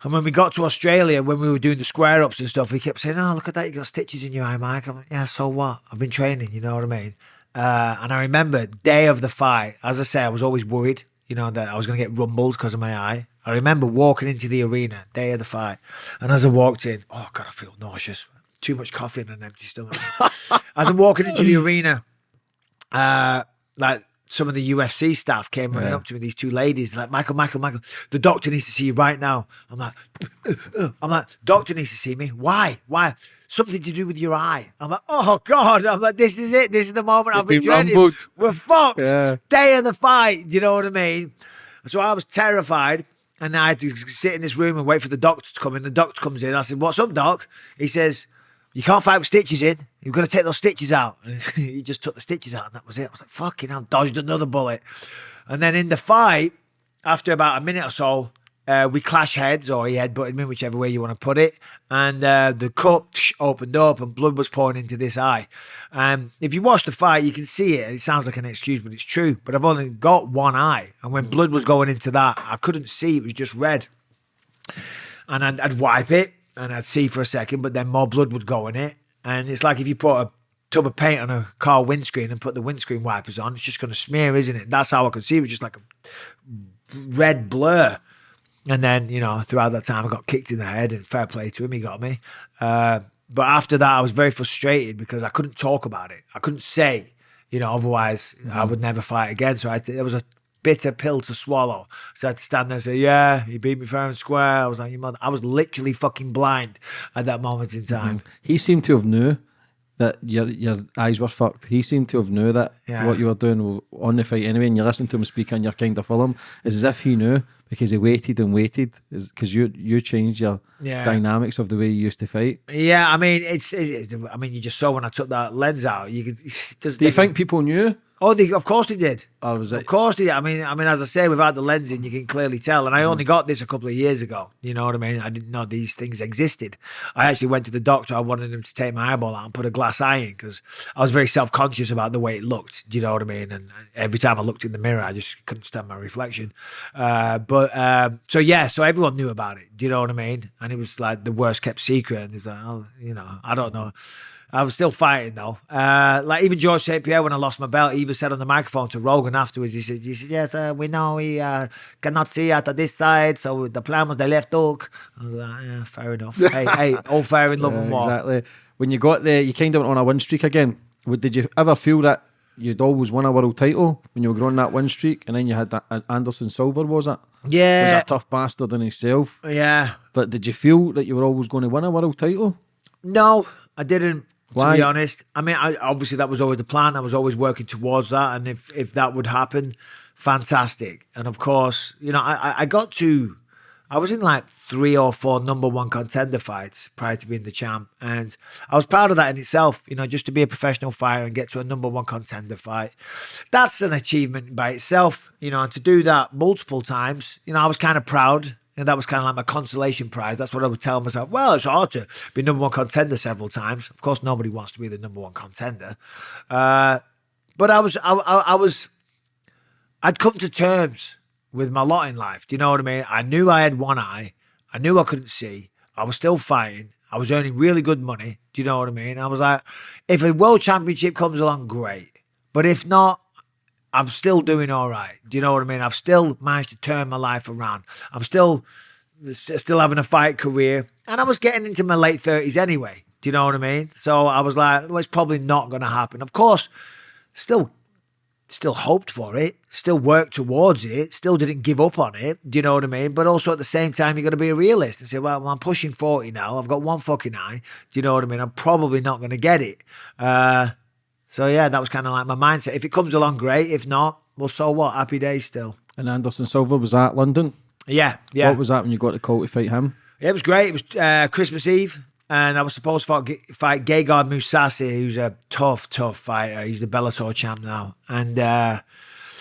And when we got to Australia, when we were doing the square ups and stuff, he kept saying, oh, look at that, you got stitches in your eye, Mike. I'm like, yeah, so what? I've been training, you know what I mean? And I remember day of the fight, as I say, I was always worried. that I was going to get rumbled because of my eye. I remember walking into the arena, day of the fight. And as I walked in, oh, God, I feel nauseous. Too much coffee and an empty stomach. As I'm walking into the arena, like some of the UFC staff came running up to me, these two ladies, like, Michael, the doctor needs to see you right now. I'm like, doctor needs to see me. Why? Something to do with your eye. I'm like, oh God. I'm like, this is it. This is the moment I've been dreading. Rumbled. We're fucked. Yeah. Day of the fight. Do you know what I mean? So I was terrified. And I had to sit in this room and wait for the doctor to come in. The doctor comes in. I said, what's up, doc? He says, you can't fight with stitches in. You've got to take those stitches out. And he just took the stitches out and that was it. I was like, fucking hell, dodged another bullet. And then in the fight, after about a minute or so, we clash heads, or he headbutted me, whichever way you want to put it. And the cup opened up and blood was pouring into this eye. If you watch the fight, you can see it. It sounds like an excuse, but it's true. But I've only got one eye. And when blood was going into that, I couldn't see. It was just red. And I'd wipe it and I'd see for a second, but then more blood would go in it. And it's like if you put a tub of paint on a car windscreen and put the windscreen wipers on, it's just going to smear, isn't it? That's how I could see. It was just like a red blur. And then, throughout that time, I got kicked in the head, and fair play to him, he got me. But after that, I was very frustrated because I couldn't talk about it. I couldn't say, otherwise I would never fight again. So there was a bitter pill to swallow. So I had to stand there and say, yeah, he beat me fair and square. I was like, your mother. I was literally fucking blind at that moment in time. He seemed to have knew that your eyes were fucked. He seemed to have knew that what you were doing on the fight anyway, and you listen to him speak and you're kind of full him. It's as if he knew, because he waited and waited, because you changed your dynamics of the way you used to fight. Yeah, I mean, you just saw when I took that lens out. You could. Do you think people knew? Oh, of course they did. Or was it? Of course they did. I mean, as I say, without the lens in, you can clearly tell. And I only got this a couple of years ago. You know what I mean? I didn't know these things existed. I actually went to the doctor. I wanted him to take my eyeball out and put a glass eye in because I was very self-conscious about the way it looked. Do you know what I mean? And every time I looked in the mirror, I just couldn't stand my reflection. So everyone knew about it. Do you know what I mean? And it was like the worst kept secret. And it was like, I don't know. I was still fighting though. Like even George St. Pierre, when I lost my belt, he even said on the microphone to Rogan afterwards, he said, yes, we know he cannot see out of this side, so the plan was the left hook. I was like, yeah, fair enough. hey, all fair in love and war. Exactly. When you got there, you kind of went on a win streak again. Did you ever feel that you'd always won a world title when you were growing that win streak, and then you had that Anderson Silva, was it? Yeah. Was a tough bastard in himself. Yeah. But did you feel that you were always going to win a world title? No, I didn't. Why? To be honest, I mean, obviously that was always the plan. I was always working towards that, and if that would happen, fantastic. And of course, I was in like 3 or 4 number 1 contender fights prior to being the champ, and I was proud of that in itself. Just to be a professional fighter and get to a number 1 contender fight, that's an achievement by itself. And to do that multiple times, I was kind of proud. And that was kind of like my consolation prize. That's what I would tell myself. Well, it's hard to be number 1 contender several times. Of course, nobody wants to be the number 1 contender. But I'd come to terms with my lot in life. Do you know what I mean? I knew I had one eye. I knew I couldn't see. I was still fighting. I was earning really good money. Do you know what I mean? I was like, if a world championship comes along, great. But if not, I'm still doing all right. Do you know what I mean? I've still managed to turn my life around. I'm still having a fight career. And I was getting into my late 30s anyway. Do you know what I mean? So I was like, well, it's probably not going to happen. Of course, still hoped for it. Still worked towards it. Still didn't give up on it. Do you know what I mean? But also at the same time, you got to be a realist and say, well, I'm pushing 40 now. I've got one fucking eye. Do you know what I mean? I'm probably not going to get it. So yeah, that was kind of like my mindset. If it comes along, great. If not, well, so what? Happy days still. And Anderson Silva, was that London? Yeah. What was that when you got the call to fight him? Yeah, it was great. It was Christmas Eve, and I was supposed to fight Gegard Mousasi, who's a tough fighter. He's the Bellator champ now. And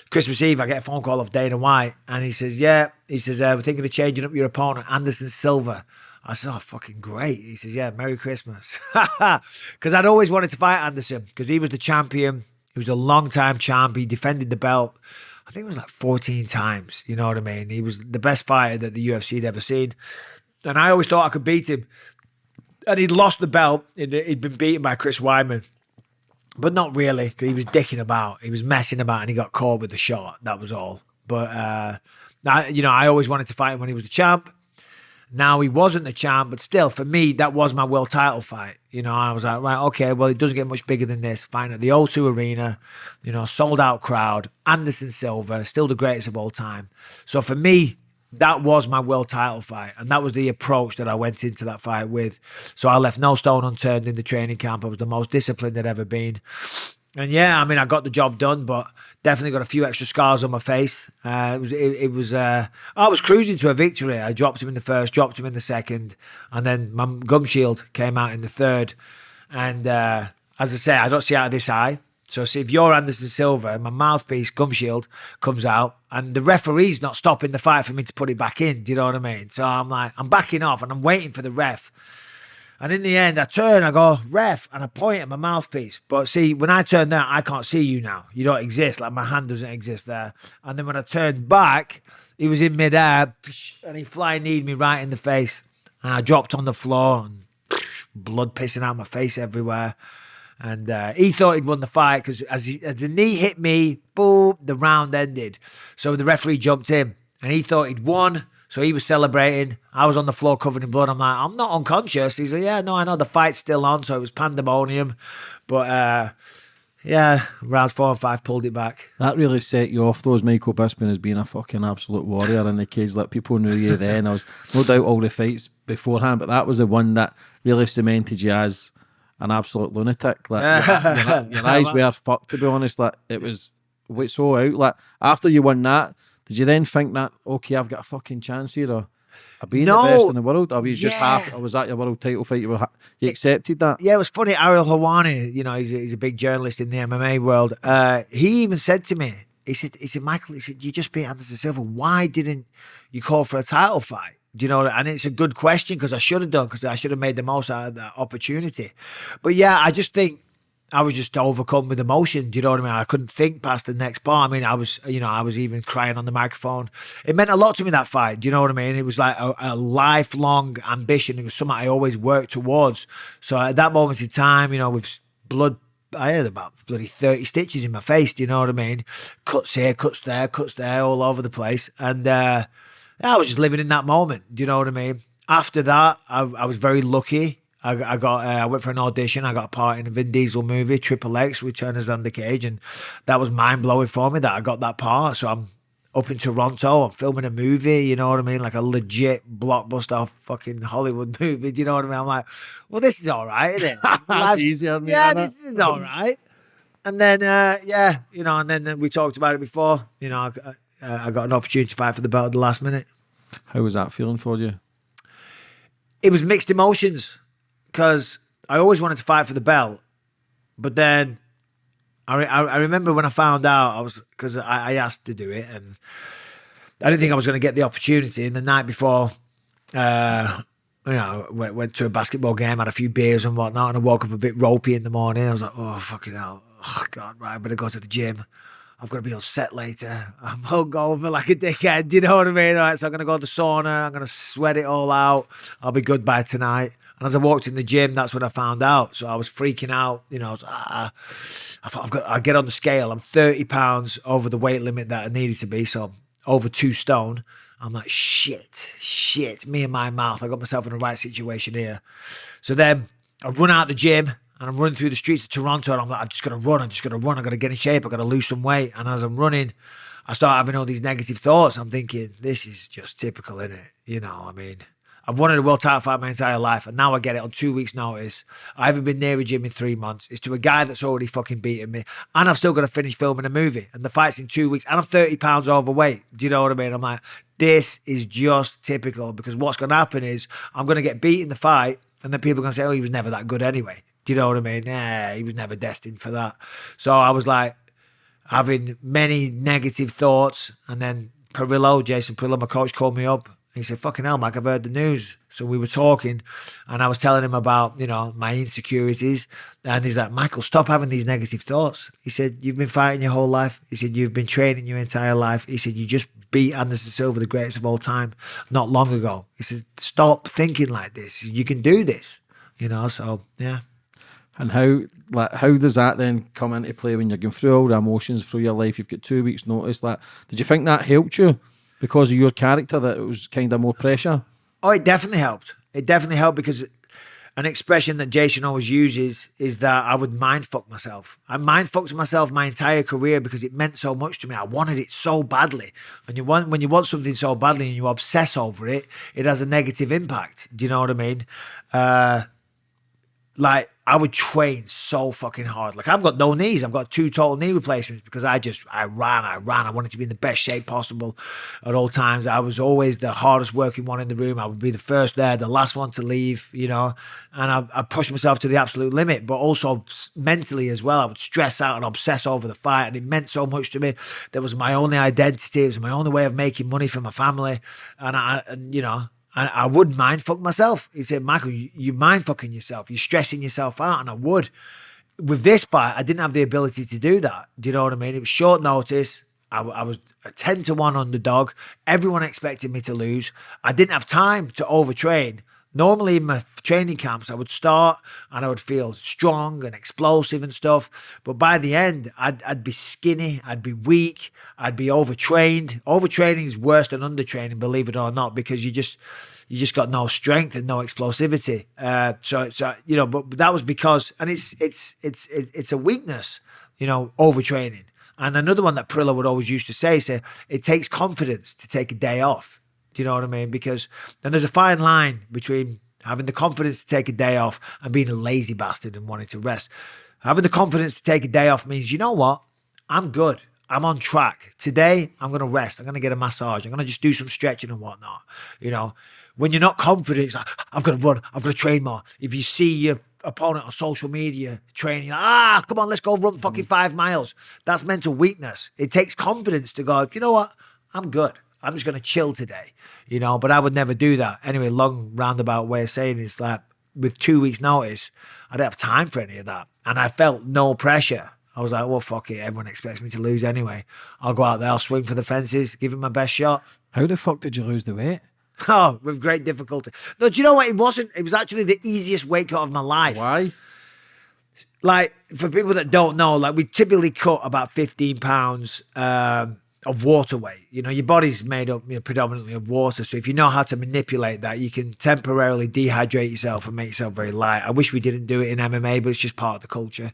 Christmas Eve, I get a phone call off Dana White, and he says, we're thinking of changing up your opponent, Anderson Silva. I said, oh, fucking great. He says, yeah, Merry Christmas. Because I'd always wanted to fight Anderson because he was the champion. He was a long-time champ. He defended the belt, I think it was like 14 times. You know what I mean? He was the best fighter that the UFC had ever seen. And I always thought I could beat him. And he'd lost the belt. He'd been beaten by Chris Weidman. But not really, because he was dicking about. He was messing about and he got caught with the shot. That was all. But, I always wanted to fight him when he was the champ. Now he wasn't the champ, but still, for me, that was my world title fight. I was like, right, okay, well, it doesn't get much bigger than this. Fighting at the O2 Arena, sold out crowd, Anderson Silva, still the greatest of all time. So for me, that was my world title fight. And that was the approach that I went into that fight with. So I left no stone unturned in the training camp. I was the most disciplined I'd ever been. And yeah, I got the job done, but definitely got a few extra scars on my face. I was cruising to a victory. I dropped him in the first, dropped him in the second, and then my gum shield came out in the third. And as I say, I don't see out of this eye. So see, if you're Anderson Silva, my mouthpiece, gum shield, comes out, and the referee's not stopping the fight for me to put it back in. Do you know what I mean? So I'm backing off, and I'm waiting for the ref. And in the end, I turn, I go, ref, and I point at my mouthpiece. But see, when I turn there, I can't see you now. You don't exist. Like, my hand doesn't exist there. And then when I turned back, he was in midair, and he flying kneed me right in the face. And I dropped on the floor, and blood pissing out my face everywhere. And he thought he'd won the fight, because as the knee hit me, boom, the round ended. So the referee jumped in, and he thought he'd won. So he was celebrating. I was on the floor covered in blood. I'm like, I'm not unconscious. He said, yeah, no, I know the fight's still on. So it was pandemonium. But rounds 4 and 5 pulled it back. That really set you off, though, as Michael Bisping as being a fucking absolute warrior in the cage. Like, people knew you then. I was no doubt all the fights beforehand, but that was the one that really cemented you as an absolute lunatic. Like, your eyes were fucked, to be honest. Like, it was so out. Like, after you won that, did you then think that, okay, I've got a fucking chance here, or I've been the best in the world? Or were you just happy, or was that your world title fight? You accepted that? Yeah, it was funny. Ariel Helwani, he's a big journalist in the MMA world. He even said to me, he said, Michael, you just beat Anderson Silva. Why didn't you call for a title fight? Do you know? And it's a good question, because I should have done, because I should have made the most out of that opportunity. But yeah, I just think I was just overcome with emotion. Do you know what I mean? I couldn't think past the next part. I was even crying on the microphone. It meant a lot to me, that fight. Do you know what I mean? It was like a lifelong ambition. It was something I always worked towards. So at that moment in time, with blood, I had about bloody 30 stitches in my face. Do you know what I mean? Cuts here, cuts there, all over the place. And I was just living in that moment. Do you know what I mean? After that, I was very lucky. I went for an audition. I got a part in a Vin Diesel movie, Triple X, with Turner Xander Cage, and that was mind-blowing for me that I got that part. So I'm up in Toronto. I'm filming a movie, you know what I mean? Like a legit blockbuster fucking Hollywood movie, do you know what I mean? I'm like, well, this is all right, isn't it? That's easier. This is all right. And then, and then we talked about it before. I got an opportunity to fight for the belt at the last minute. How was that feeling for you? It was mixed emotions, because I always wanted to fight for the belt. But then I remember when I found out, because I asked to do it, and I didn't think I was going to get the opportunity. And the night before, went to a basketball game, had a few beers and whatnot, and I woke up a bit ropey in the morning. I was like, oh, fucking hell. Oh, God, right, I better go to the gym. I've got to be on set later. I'm hungover like a dickhead. Do you know what I mean? All right, so I'm going to go to the sauna. I'm going to sweat it all out. I'll be good by tonight. And as I walked in the gym, that's when I found out. So I was freaking out. I thought I get on the scale. I'm 30 pounds over the weight limit that I needed to be. So over 2 stone. I'm like, shit, me and my mouth. I got myself in the right situation here. So then I run out the gym, and I'm running through the streets of Toronto, and I'm like, I'm just going to run. I've got to get in shape. I've got to lose some weight. And as I'm running, I start having all these negative thoughts. I'm thinking, this is just typical, isn't it? I've wanted a world title fight my entire life, and now I get it on 2 weeks' notice. I haven't been near a gym in 3 months. It's to a guy that's already fucking beaten me, and I've still got to finish filming a movie, and the fight's in 2 weeks, and I'm 30 pounds overweight. Do you know what I mean? I'm like, this is just typical, because what's going to happen is I'm going to get beat in the fight, and then people are going to say, oh, he was never that good anyway. Do you know what I mean? Nah, he was never destined for that. So I was like having many negative thoughts, and then Jason Perillo, my coach, called me up. He said, fucking hell, Mike, I've heard the news. So we were talking, and I was telling him about, my insecurities. And he's like, Michael, stop having these negative thoughts. He said, you've been fighting your whole life. He said, you've been training your entire life. He said, you just beat Anderson Silva, the greatest of all time, not long ago. He said, stop thinking like this. You can do this, so, yeah. And how does that then come into play when you're going through all the emotions through your life? You've got 2 weeks notice. Like, did you think that helped you because of your character, that it was kind of more pressure? Oh, it definitely helped. It definitely helped because an expression that Jason always uses is that I would mind fuck myself. I mind fucked myself my entire career because it meant so much to me. I wanted it so badly. And when you want something so badly and you obsess over it, it has a negative impact. Do you know what I mean? Like, I would train so fucking hard. Like, I've got no knees. I've got 2 total knee replacements because I ran. I wanted to be in the best shape possible at all times. I was always the hardest working one in the room. I would be the first there, the last one to leave, you know. And I pushed myself to the absolute limit, but also mentally as well. I would stress out and obsess over the fight, and it meant so much to me. That was my only identity. It was my only way of making money for my family. And you know, I would mind fuck myself. He said, Michael, you mind fucking yourself. You're stressing yourself out. And I would. With this fight, I didn't have the ability to do that. Do you know what I mean? It was short notice. I was a 10-1 underdog. Everyone expected me to lose. I didn't have time to overtrain. Normally in my training camps, I would start and I would feel strong and explosive and stuff. But by the end, I'd be skinny, I'd be weak, I'd be overtrained. Overtraining is worse than undertraining, believe it or not, because you just got no strength and no explosivity. So you know, but that was because, and it's a weakness, you know, overtraining. And another one that Prilla would always used to say it takes confidence to take a day off. Do you know what I mean? Because then there's a fine line between having the confidence to take a day off and being a lazy bastard and wanting to rest. Having the confidence to take a day off means, you know what? I'm good. I'm on track. Today, I'm going to rest. I'm going to get a massage. I'm going to just do some stretching and whatnot. You know, when you're not confident, it's like, I've got to run. I've got to train more. If you see your opponent on social media training, like, come on, let's go run fucking 5 miles. That's mental weakness. It takes confidence to go, you know what? I'm good. I'm just going to chill today, you know, but I would never do that. Anyway, long roundabout way of saying is that with 2 weeks notice, I didn't have time for any of that. And I felt no pressure. I was like, well, fuck it. Everyone expects me to lose anyway. I'll go out there, I'll swing for the fences, give it my best shot. How the fuck did you lose the weight? Oh, with great difficulty. No, do you know what? It wasn't. It was actually the easiest weight cut of my life. Why? Like, for people that don't know, like, we typically cut about 15 pounds of water weight. You know, your body's made up, you know, predominantly of water. So if you know how to manipulate that, you can temporarily dehydrate yourself and make yourself very light. I wish we didn't do it in MMA, but it's just part of the culture.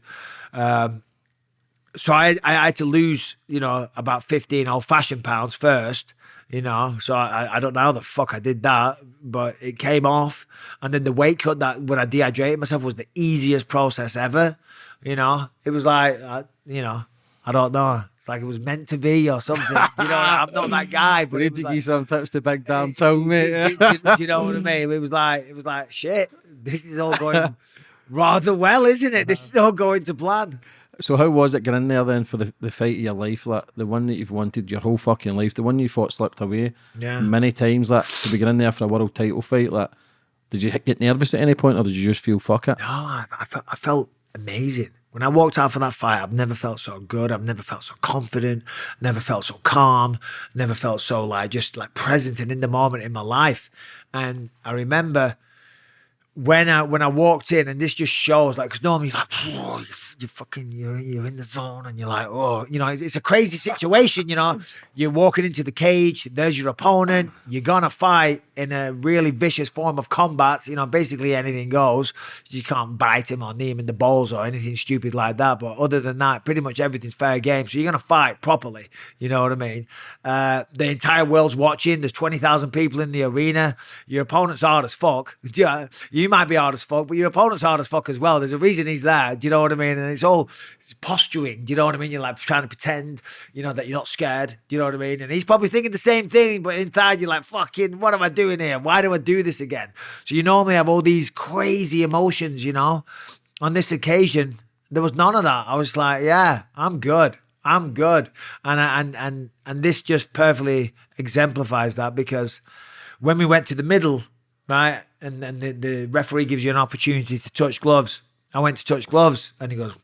So I had to lose, you know, about 15 old-fashioned pounds first, you know. So I don't know how the fuck I did that, but it came off. And then the weight cut, that when I dehydrated myself, was the easiest process ever. You know, it was like, you know, I don't know. It's like it was meant to be or something. You know, I'm not that guy. But we need to give you some tips to big damn toe, mate. Do you know what I mean? It was like, shit, this is all going rather well, isn't it? This is all going to plan. So how was it getting in there then for the fight of your life, like the one that you've wanted your whole fucking life, the one you thought slipped away many times, like to be getting in there for a world title fight? Like, did you get nervous at any point, or did you just feel fuck it? No, I felt amazing. When I walked out for that fight, I've never felt so good. I've never felt so confident, never felt so calm, never felt so like just like present and in the moment in my life. And I remember when I walked in, and this just shows, like, because normally you're like, oh, you're in the zone, and you're like, oh, you know, it's a crazy situation, you know. You're walking into the cage, there's your opponent, you're gonna fight in a really vicious form of combat, you know, basically anything goes. You can't bite him or knee him in the balls or anything stupid like that, but other than that, pretty much everything's fair game. So you're gonna fight properly, you know what I mean? The entire world's watching, there's 20,000 people in the arena, your opponent's hard as fuck. You might be hard as fuck, but your opponent's hard as fuck as well. There's a reason he's there, do you know what I mean? And it's all posturing, do you know what I mean? You're like trying to pretend, you know, that you're not scared, do you know what I mean? And he's probably thinking the same thing, but inside you're like, fucking, what am I doing here? Why do I do this again? So you normally have all these crazy emotions, you know. On this occasion, there was none of that. I was like, yeah, I'm good. And this just perfectly exemplifies that, because when we went to the middle, right, and the referee gives you an opportunity to touch gloves. I went to touch gloves, and he goes,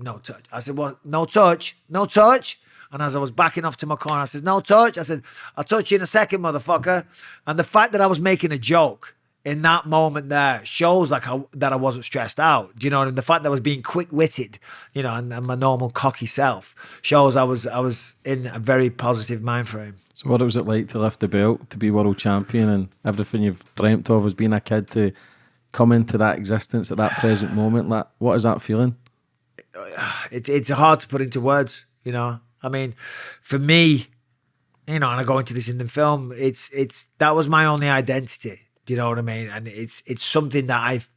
no touch. I said, well, no touch. And as I was backing off to my corner, I said, no touch. I said, I'll touch you in a second, motherfucker. And the fact that I was making a joke in that moment there shows like that I wasn't stressed out. Do you know what I mean? The fact that I was being quick-witted, you know, and my normal cocky self shows I was in a very positive mind frame. So what was it like to lift the belt, to be world champion, and everything you've dreamt of as being a kid to come into that existence at that present moment? Like, what is that feeling? It's hard to put into words, you know. I mean, for me, you know, and I go into this in the film, it's that was my only identity. Do you know what I mean? And it's something that I've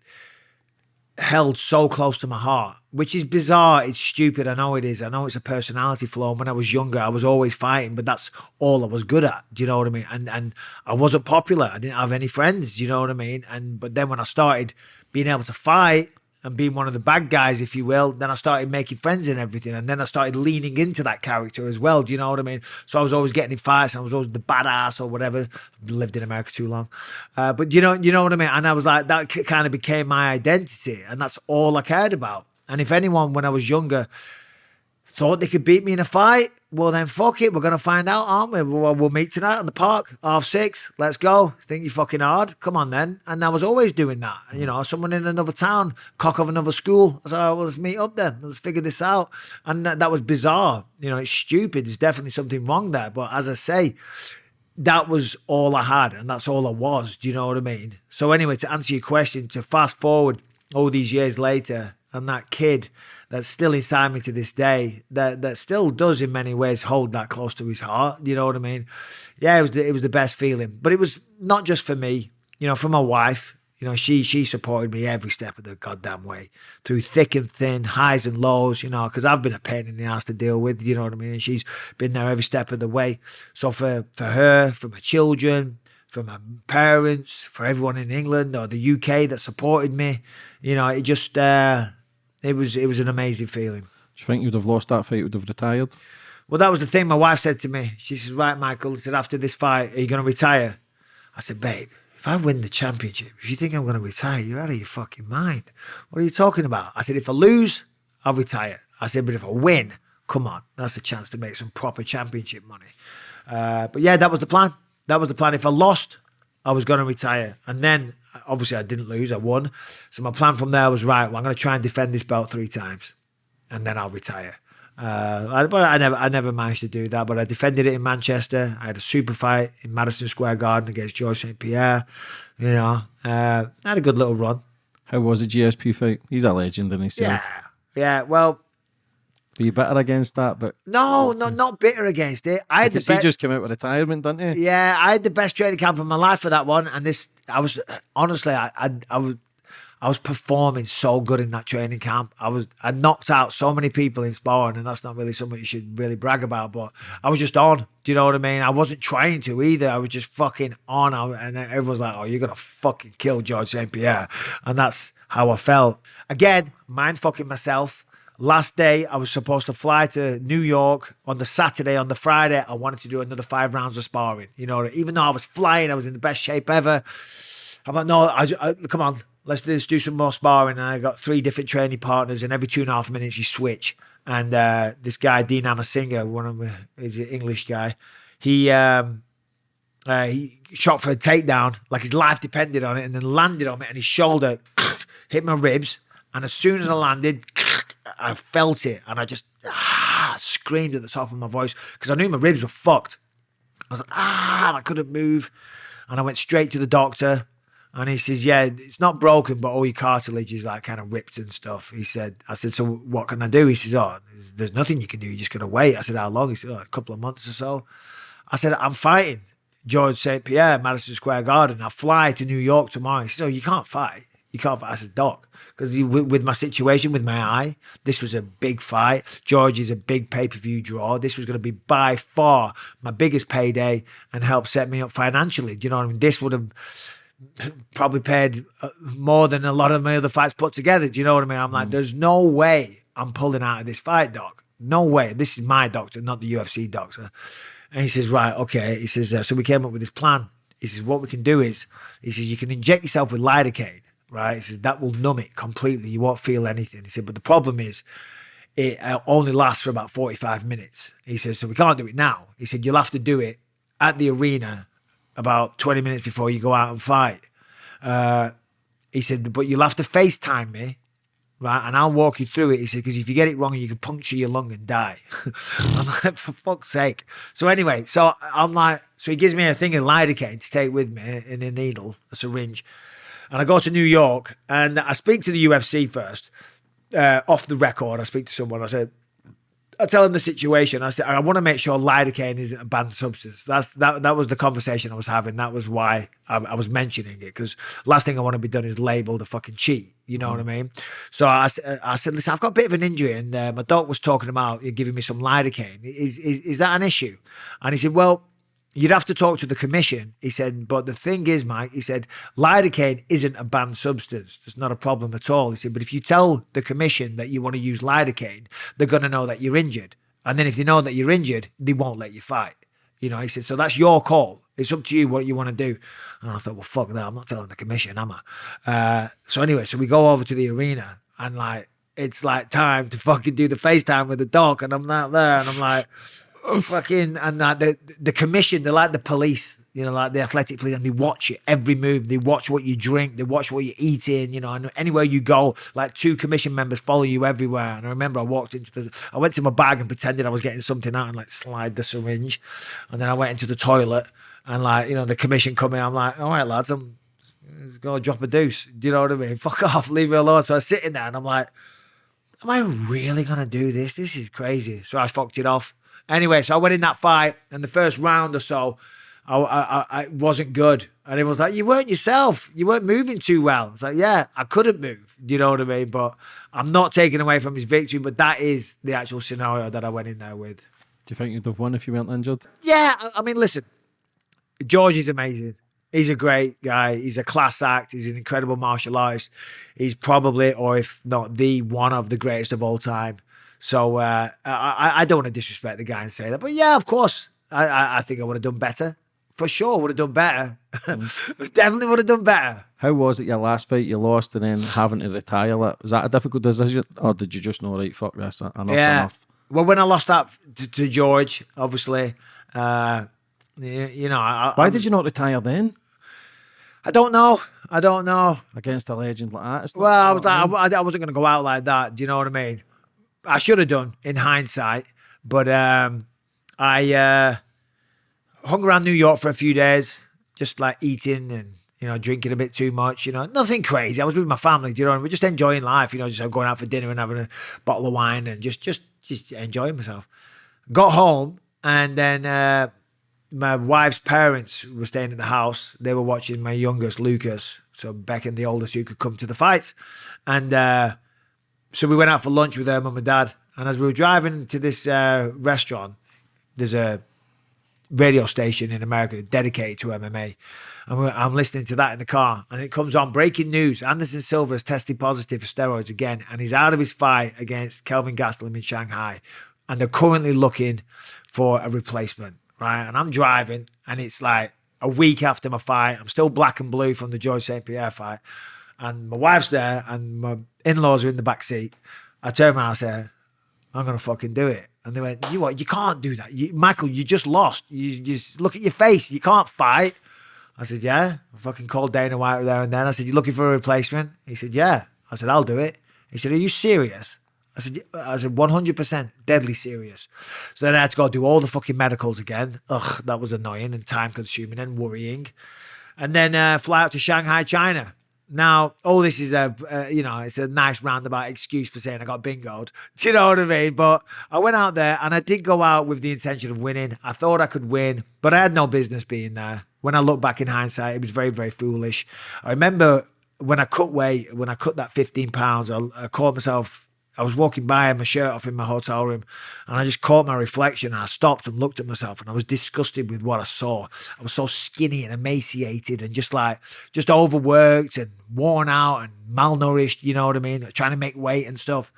held so close to my heart, which is bizarre. It's stupid. I know it is. I know it's a personality flaw. And when I was younger, I was always fighting, but that's all I was good at. Do you know what I mean? And I wasn't popular. I didn't have any friends. Do you know what I mean? But then when I started being able to fight and being one of the bad guys, if you will, then I started making friends and everything. And then I started leaning into that character as well. Do you know what I mean? So I was always getting in fights. I was always the badass or whatever. I've lived in America too long. But you know what I mean? And I was like, that kind of became my identity. And that's all I cared about. And if anyone, when I was younger, thought they could beat me in a fight, well then fuck it, we're going to find out, aren't we? We'll meet tonight in the park, 6:30, let's go. Think you're fucking hard? Come on then. And I was always doing that. You know, someone in another town, cock of another school, I said, well, let's meet up then, let's figure this out. And that was bizarre. You know, it's stupid, there's definitely something wrong there. But as I say, that was all I had and that's all I was. Do you know what I mean? So anyway, to answer your question, to fast forward all these years later, and that kid that's still inside me to this day, that still does in many ways hold that close to his heart. You know what I mean? Yeah, it was the best feeling. But it was not just for me, you know, for my wife. You know, she supported me every step of the goddamn way, through thick and thin, highs and lows, you know, because I've been a pain in the ass to deal with, you know what I mean? And she's been there every step of the way. So for her, for my children, for my parents, for everyone in England or the UK that supported me, you know, it just... It was an amazing feeling. Do you think you'd have lost that fight, would have retired? Well, that was the thing my wife said to me. She says, right, Michael, said, after this fight, are you going to retire? I said, babe, if I win the championship, if you think I'm going to retire, you're out of your fucking mind. What are you talking about? I said, if I lose, I'll retire. I said, but if I win, come on, that's a chance to make some proper championship money. But yeah, that was the plan. That was the plan. If I lost, I was going to retire. And then, obviously, I didn't lose. I won. So my plan from there was, right, well, I'm going to try and defend this belt 3 times. And then I'll retire. But I never managed to do that. But I defended it in Manchester. I had a super fight in Madison Square Garden against George St. Pierre. You know, I had a good little run. How was the GSP fight? He's a legend in himself. Yeah. Well... Were you bitter against that? But No, not bitter against it. I had he just came out with retirement, didn't he? Yeah, I had the best training camp of my life for that one. And this, I was honestly, I was performing so good in that training camp. I knocked out so many people in sparring, and that's not really something you should really brag about. But I was just on. Do you know what I mean? I wasn't trying to either. I was just fucking on. And everyone's like, "Oh, you're gonna fucking kill George St. Pierre," and that's how I felt. Again, mind fucking myself. Last day, I was supposed to fly to New York on the Saturday. On the Friday, I wanted to do another 5 rounds of sparring. You know, even though I was flying, I was in the best shape ever. I'm like, no, come on, let's do some more sparring. And I got 3 different training partners, and every 2.5 minutes you switch. And this guy, Dean Amasinga, he's an English guy. He shot for a takedown, like his life depended on it, and then landed on it, and his shoulder hit my ribs. And as soon as I landed, I felt it, and I just screamed at the top of my voice because I knew my ribs were fucked. I was like, and I couldn't move. And I went straight to the doctor, and he says, yeah, it's not broken, but all your cartilage is like kind of ripped and stuff. I said, so what can I do? He says, oh, there's nothing you can do. You're just going to wait. I said, how long? He said, a couple of months or so. I said, I'm fighting George St. Pierre, Madison Square Garden. I fly to New York tomorrow. He said, oh, you can't fight. You can't fight. I said, doc, because with my situation, with my eye, this was a big fight. George is a big pay-per-view draw. This was going to be by far my biggest payday and help set me up financially. Do you know what I mean? This would have probably paid more than a lot of my other fights put together. Do you know what I mean? I'm like, there's no way I'm pulling out of this fight, doc. No way. This is my doctor, not the UFC doctor. And he says, right, okay. He says, so we came up with this plan. He says, what we can do is, he says, you can inject yourself with lidocaine. Right, he says that will numb it completely. You won't feel anything. He said, but the problem is, it only lasts for about 45 minutes. He says, so we can't do it now. He said, you'll have to do it at the arena about 20 minutes before you go out and fight. He said, but you'll have to FaceTime me, right? And I'll walk you through it. He said, because if you get it wrong, you can puncture your lung and die. I'm like, for fuck's sake. So anyway, so I'm like, so he gives me a thing of lidocaine to take with me in a needle, a syringe. And I go to New York and I speak to the UFC first, off the record. I speak to someone. I tell him the situation. I said, I want to make sure lidocaine isn't a banned substance. That was the conversation I was having. That was why I was mentioning it, because last thing I want to be done is labeled a fucking cheat. You know what I mean? So I said, listen, I've got a bit of an injury, and my doc was talking about giving me some lidocaine. Is that an issue? And he said, well, you'd have to talk to the commission. He said, but the thing is, Mike, he said, lidocaine isn't a banned substance. It's not a problem at all. He said, but if you tell the commission that you want to use lidocaine, they're going to know that you're injured. And then if they know that you're injured, they won't let you fight. You know, he said, so that's your call. It's up to you what you want to do. And I thought, well, fuck that. I'm not telling the commission, am I? So anyway, so we go over to the arena and like, it's like time to fucking do the FaceTime with the doc. And I'm not there. And I'm like, fucking, and the commission, they're like the police, you know, like the athletic police, and they watch it, every move. They watch what you drink, they watch what you're eating, you know, and anywhere you go, like 2 commission members follow you everywhere. And I remember I went to my bag and pretended I was getting something out and like slide the syringe. And then I went into the toilet and like, you know, the commission come in, I'm like, all right, lads, I'm going to drop a deuce. Do you know what I mean? Fuck off, leave me alone. So I was sitting there and I'm like, am I really going to do this? This is crazy. So I fucked it off. Anyway, so I went in that fight, and the first round or so, I wasn't good. And everyone was like, you weren't yourself. You weren't moving too well. It's like, yeah, I couldn't move. Do you know what I mean? But I'm not taking away from his victory, but that is the actual scenario that I went in there with. Do you think you'd have won if you weren't injured? Yeah, I mean, listen, George is amazing. He's a great guy. He's a class act. He's an incredible martial artist. He's probably, or if not the one of the greatest of all time. So I don't want to disrespect the guy and say that, but yeah, of course, I think I would have done better. For sure, would have done better. Definitely would have done better. How was it your last fight you lost and then having to retire? Was that a difficult decision, or did you just know, right, fuck this, enough's enough? Well, when I lost that to George, obviously, you know, why did you not retire then? I don't know. Against a legend like that. Well, I was like, I wasn't going to go out like that. Do you know what I mean? I should have done in hindsight, but I hung around New York for a few days, just like eating and, you know, drinking a bit too much, you know, nothing crazy. I was with my family, do you know, and we're just enjoying life, you know, just going out for dinner and having a bottle of wine and just enjoying myself. Got home, and then my wife's parents were staying at the house. They were watching my youngest, Lucas, so Beck and the oldest, who could come to the fights. And so we went out for lunch with her mum and dad. And as we were driving to this restaurant, there's a radio station in America dedicated to MMA. And I'm listening to that in the car. And it comes on, breaking news. Anderson Silva has tested positive for steroids again. And he's out of his fight against Kelvin Gastelum in Shanghai. And they're currently looking for a replacement, right? And I'm driving, and it's like a week after my fight. I'm still black and blue from the George St. Pierre fight. And my wife's there, and my in-laws are in the back seat. I turned around and I said, I'm going to fucking do it. And they went, you what? You can't do that. Michael, you just lost. You just look at your face. You can't fight. I said, yeah. I fucking called Dana White there and then. I said, you looking for a replacement? He said, yeah. I said, I'll do it. He said, are you serious? I said 100% deadly serious. So then I had to go do all the fucking medicals again. Ugh, that was annoying and time consuming and worrying. And then fly out to Shanghai, China. Now, all this is you know, it's a nice roundabout excuse for saying I got bingoed. Do you know what I mean? But I went out there, and I did go out with the intention of winning. I thought I could win, but I had no business being there. When I look back in hindsight, it was very, very foolish. I remember when I cut weight, when I cut that 15 pounds, I caught myself. I was walking by, and my shirt off in my hotel room, and I just caught my reflection, and I stopped and looked at myself, and I was disgusted with what I saw. I was so skinny and emaciated and just overworked and worn out and malnourished, you know what I mean? Like trying to make weight and stuff.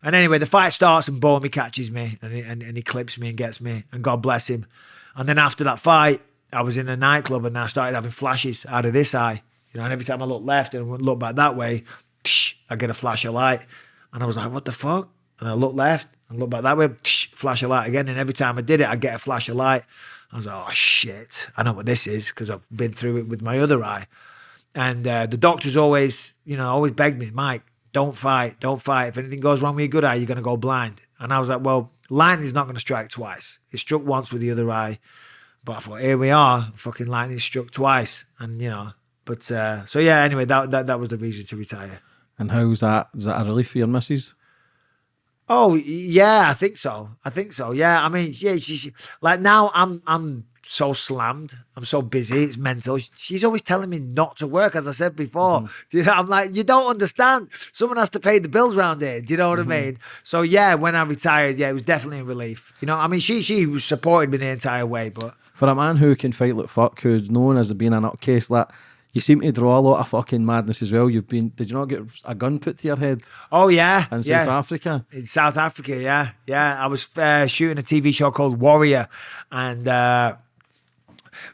And anyway, the fight starts, and boom, he catches me, and he clips me and gets me, and God bless him. And then after that fight, I was in a nightclub, and I started having flashes out of this eye, you know, and every time I look left and look back that way, I get a flash of light. And I was like, what the fuck? And I looked left and looked back that way, flash of light again. And every time I did it, I'd get a flash of light. I was like, oh, shit. I know what this is, because I've been through it with my other eye. And the doctors always begged me, Mike, don't fight. If anything goes wrong with your good eye, you're going to go blind. And I was like, well, lightning's not going to strike twice. It struck once with the other eye. But I thought, here we are, fucking lightning struck twice. And, but so yeah, anyway, that was the reason to retire. And how was that? Is that a relief for your missus? Oh, yeah, I think so. Yeah, I mean, yeah, like now I'm so slammed. I'm so busy. It's mental. She's always telling me not to work, as I said before. I'm like, you don't understand. Someone has to pay the bills around here. Do you know what I mean? So yeah, when I retired, yeah, it was definitely a relief. I mean, she supported me the entire way. But for a man who can fight like fuck, who's known as being a nutcase, that you seem to draw a lot of fucking madness as well. Did you not get a gun put to your head? Oh yeah, in South Africa. In South Africa, yeah. I was shooting a TV show called Warrior, and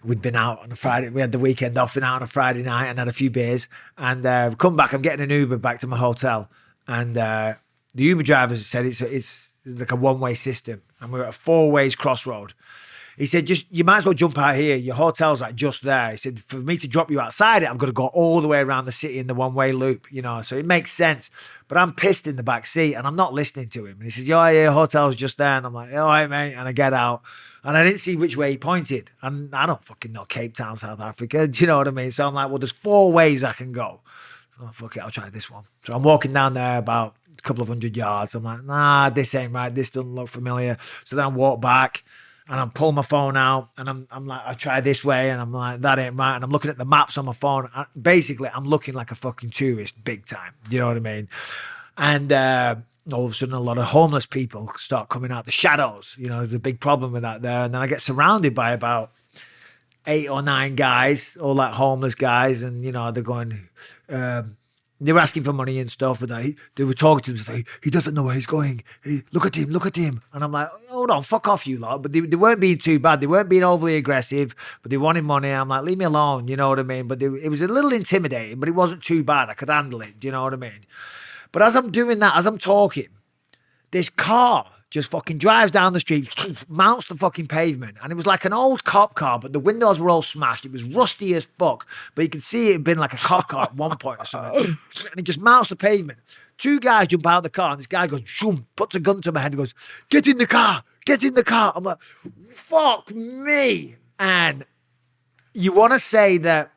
we'd been out on a Friday. We had the weekend off, been out on a Friday night and had a few beers. And come back, I'm getting an Uber back to my hotel. And the Uber driver said it's like a one-way system. And we're at a four-ways crossroad. He said, you might as well jump out here. Your hotel's like just there. He said, for me to drop you outside it, I've got to go all the way around the city in the one-way loop, so it makes sense. But I'm pissed in the back seat and I'm not listening to him. And he says, yeah, your hotel's just there. And I'm like, all right, mate. And I get out and I didn't see which way he pointed. And I don't fucking know Cape Town, South Africa. Do you know what I mean? So I'm like, well, there's 4 ways I can go. So fuck it, I'll try this one. So I'm walking down there about a couple of 100 yards. I'm like, nah, this ain't right. This doesn't look familiar. So then I walk back. And I'm pulling my phone out and I'm like, I try this way. And I'm like, that ain't right. And I'm looking at the maps on my phone. Basically, I'm looking like a fucking tourist big time. You know what I mean? And all of a sudden, a lot of homeless people start coming out the shadows. There's a big problem with that there. And then I get surrounded by about 8 or 9 guys, all like homeless guys. And, they're going... they were asking for money and stuff, but they were talking to him. Like, he doesn't know where he's going. Hey, look at him. And I'm like, hold on, fuck off, you lot. But they weren't being too bad. They weren't being overly aggressive, but they wanted money. I'm like, leave me alone. You know what I mean? But it was a little intimidating, but it wasn't too bad. I could handle it. Do you know what I mean? But as I'm doing that, as I'm talking, this car just fucking drives down the street, mounts the fucking pavement. And it was like an old cop car, but the windows were all smashed. It was rusty as fuck, but you could see it had been like a cop car at one point or something. And it just mounts the pavement. 2 guys jump out of the car, and this guy goes, shoom, puts a gun to my head and goes, get in the car. I'm like, fuck me. And you want to say that,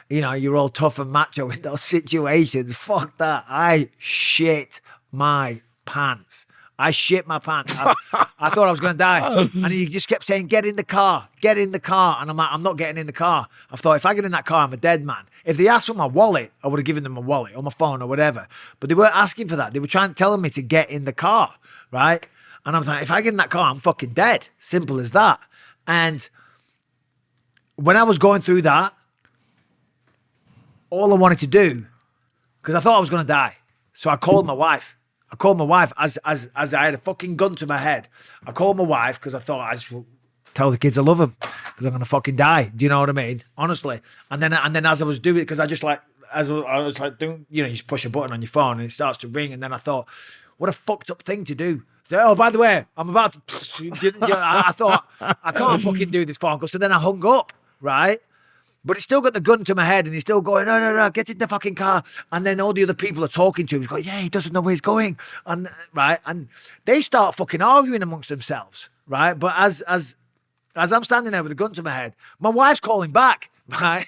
you're all tough and macho in those situations. Fuck that. I shit my pants. I thought I was going to die. And he just kept saying, get in the car. And I'm like, I'm not getting in the car. I thought, if I get in that car, I'm a dead man. If they asked for my wallet, I would have given them my wallet or my phone or whatever. But they weren't asking for that. They were telling me to get in the car, right? And I'm like, if I get in that car, I'm fucking dead. Simple as that. And when I was going through that, all I wanted to do, because I thought I was going to die. So I called my wife. As I had a fucking gun to my head. I called my wife because I thought I just tell the kids I love them because I'm gonna fucking die. Do you know what I mean? Honestly. And then as I was doing it, because I was like doing, you just push a button on your phone and it starts to ring. And then I thought, what a fucked up thing to do. So, oh, by the way, I'm about to. I thought I can't fucking do this phone call. So then I hung up, right? But he's still got the gun to my head and he's still going, no, get in the fucking car. And then all the other people are talking to him. He's going, yeah, he doesn't know where he's going. And right. And they start fucking arguing amongst themselves. Right. But as I'm standing there with a gun to my head, my wife's calling back, right?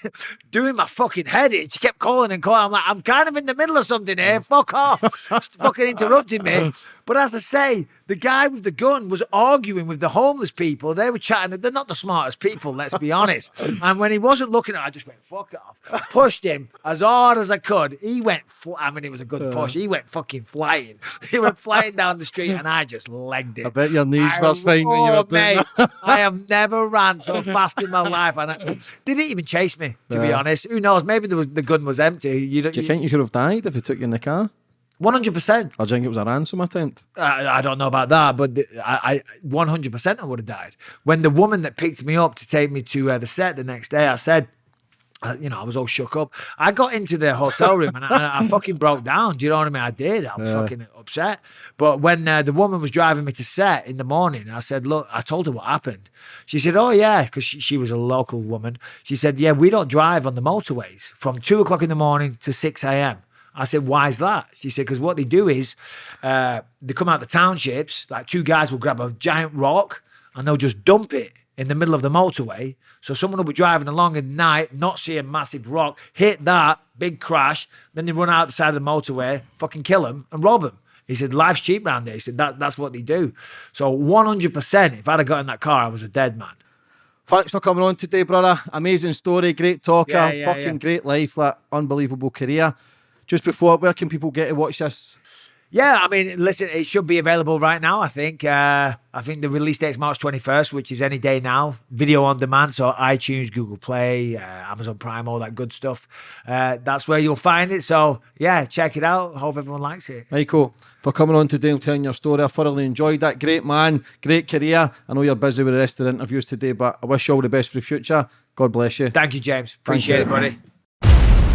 Doing my fucking head in. She kept calling and calling. I'm like, I'm kind of in the middle of something here. Fuck off. Fucking interrupting me. But as I say, the guy with the gun was arguing with the homeless people. They were chatting. They're not the smartest people, let's be honest. And when he wasn't looking at it, I just went, fuck off. Pushed him as hard as I could. He went, it was a good push. He went fucking flying. He went flying down the street and I just legged it. I bet your knees were fine when you were doing that. I have never ran so fast in my life. And they didn't even chase me, to be honest. Who knows? Maybe the gun was empty. Do you think you could have died if he took you in the car? 100%. Or do you think it was a ransom attempt? I don't know about that, but I 100% I would have died. When the woman that picked me up to take me to the set the next day, I said, I was all shook up. I got into the hotel room and I fucking broke down. Do you know what I mean? I did. I was fucking upset. But when the woman was driving me to set in the morning, I said, look, I told her what happened. She said, oh, yeah, because she was a local woman. She said, yeah, we don't drive on the motorways from 2 o'clock in the morning to 6 a.m. I said, why is that? She said, because what they do is they come out the townships, like 2 guys will grab a giant rock and they'll just dump it in the middle of the motorway. So someone will be driving along at night, not see a massive rock, hit that, big crash, then they run out the side of the motorway, fucking kill them and rob them. He said, life's cheap round there. He said, that's what they do. So 100%, if I'd have got in that car, I was a dead man. Thanks for coming on today, brother. Amazing story, great talker, Yeah. great life, like, unbelievable career. Just before, where can people get to watch this? Yeah, I mean, listen, it should be available right now, I think. I think the release date's March 21st, which is any day now. Video on demand, so iTunes, Google Play, Amazon Prime, all that good stuff. That's where you'll find it. So, yeah, check it out. Hope everyone likes it. Michael, for coming on today and telling your story. I thoroughly enjoyed that. Great man, great career. I know you're busy with the rest of the interviews today, but I wish you all the best for the future. God bless you. Thank you, James. Appreciate it, buddy.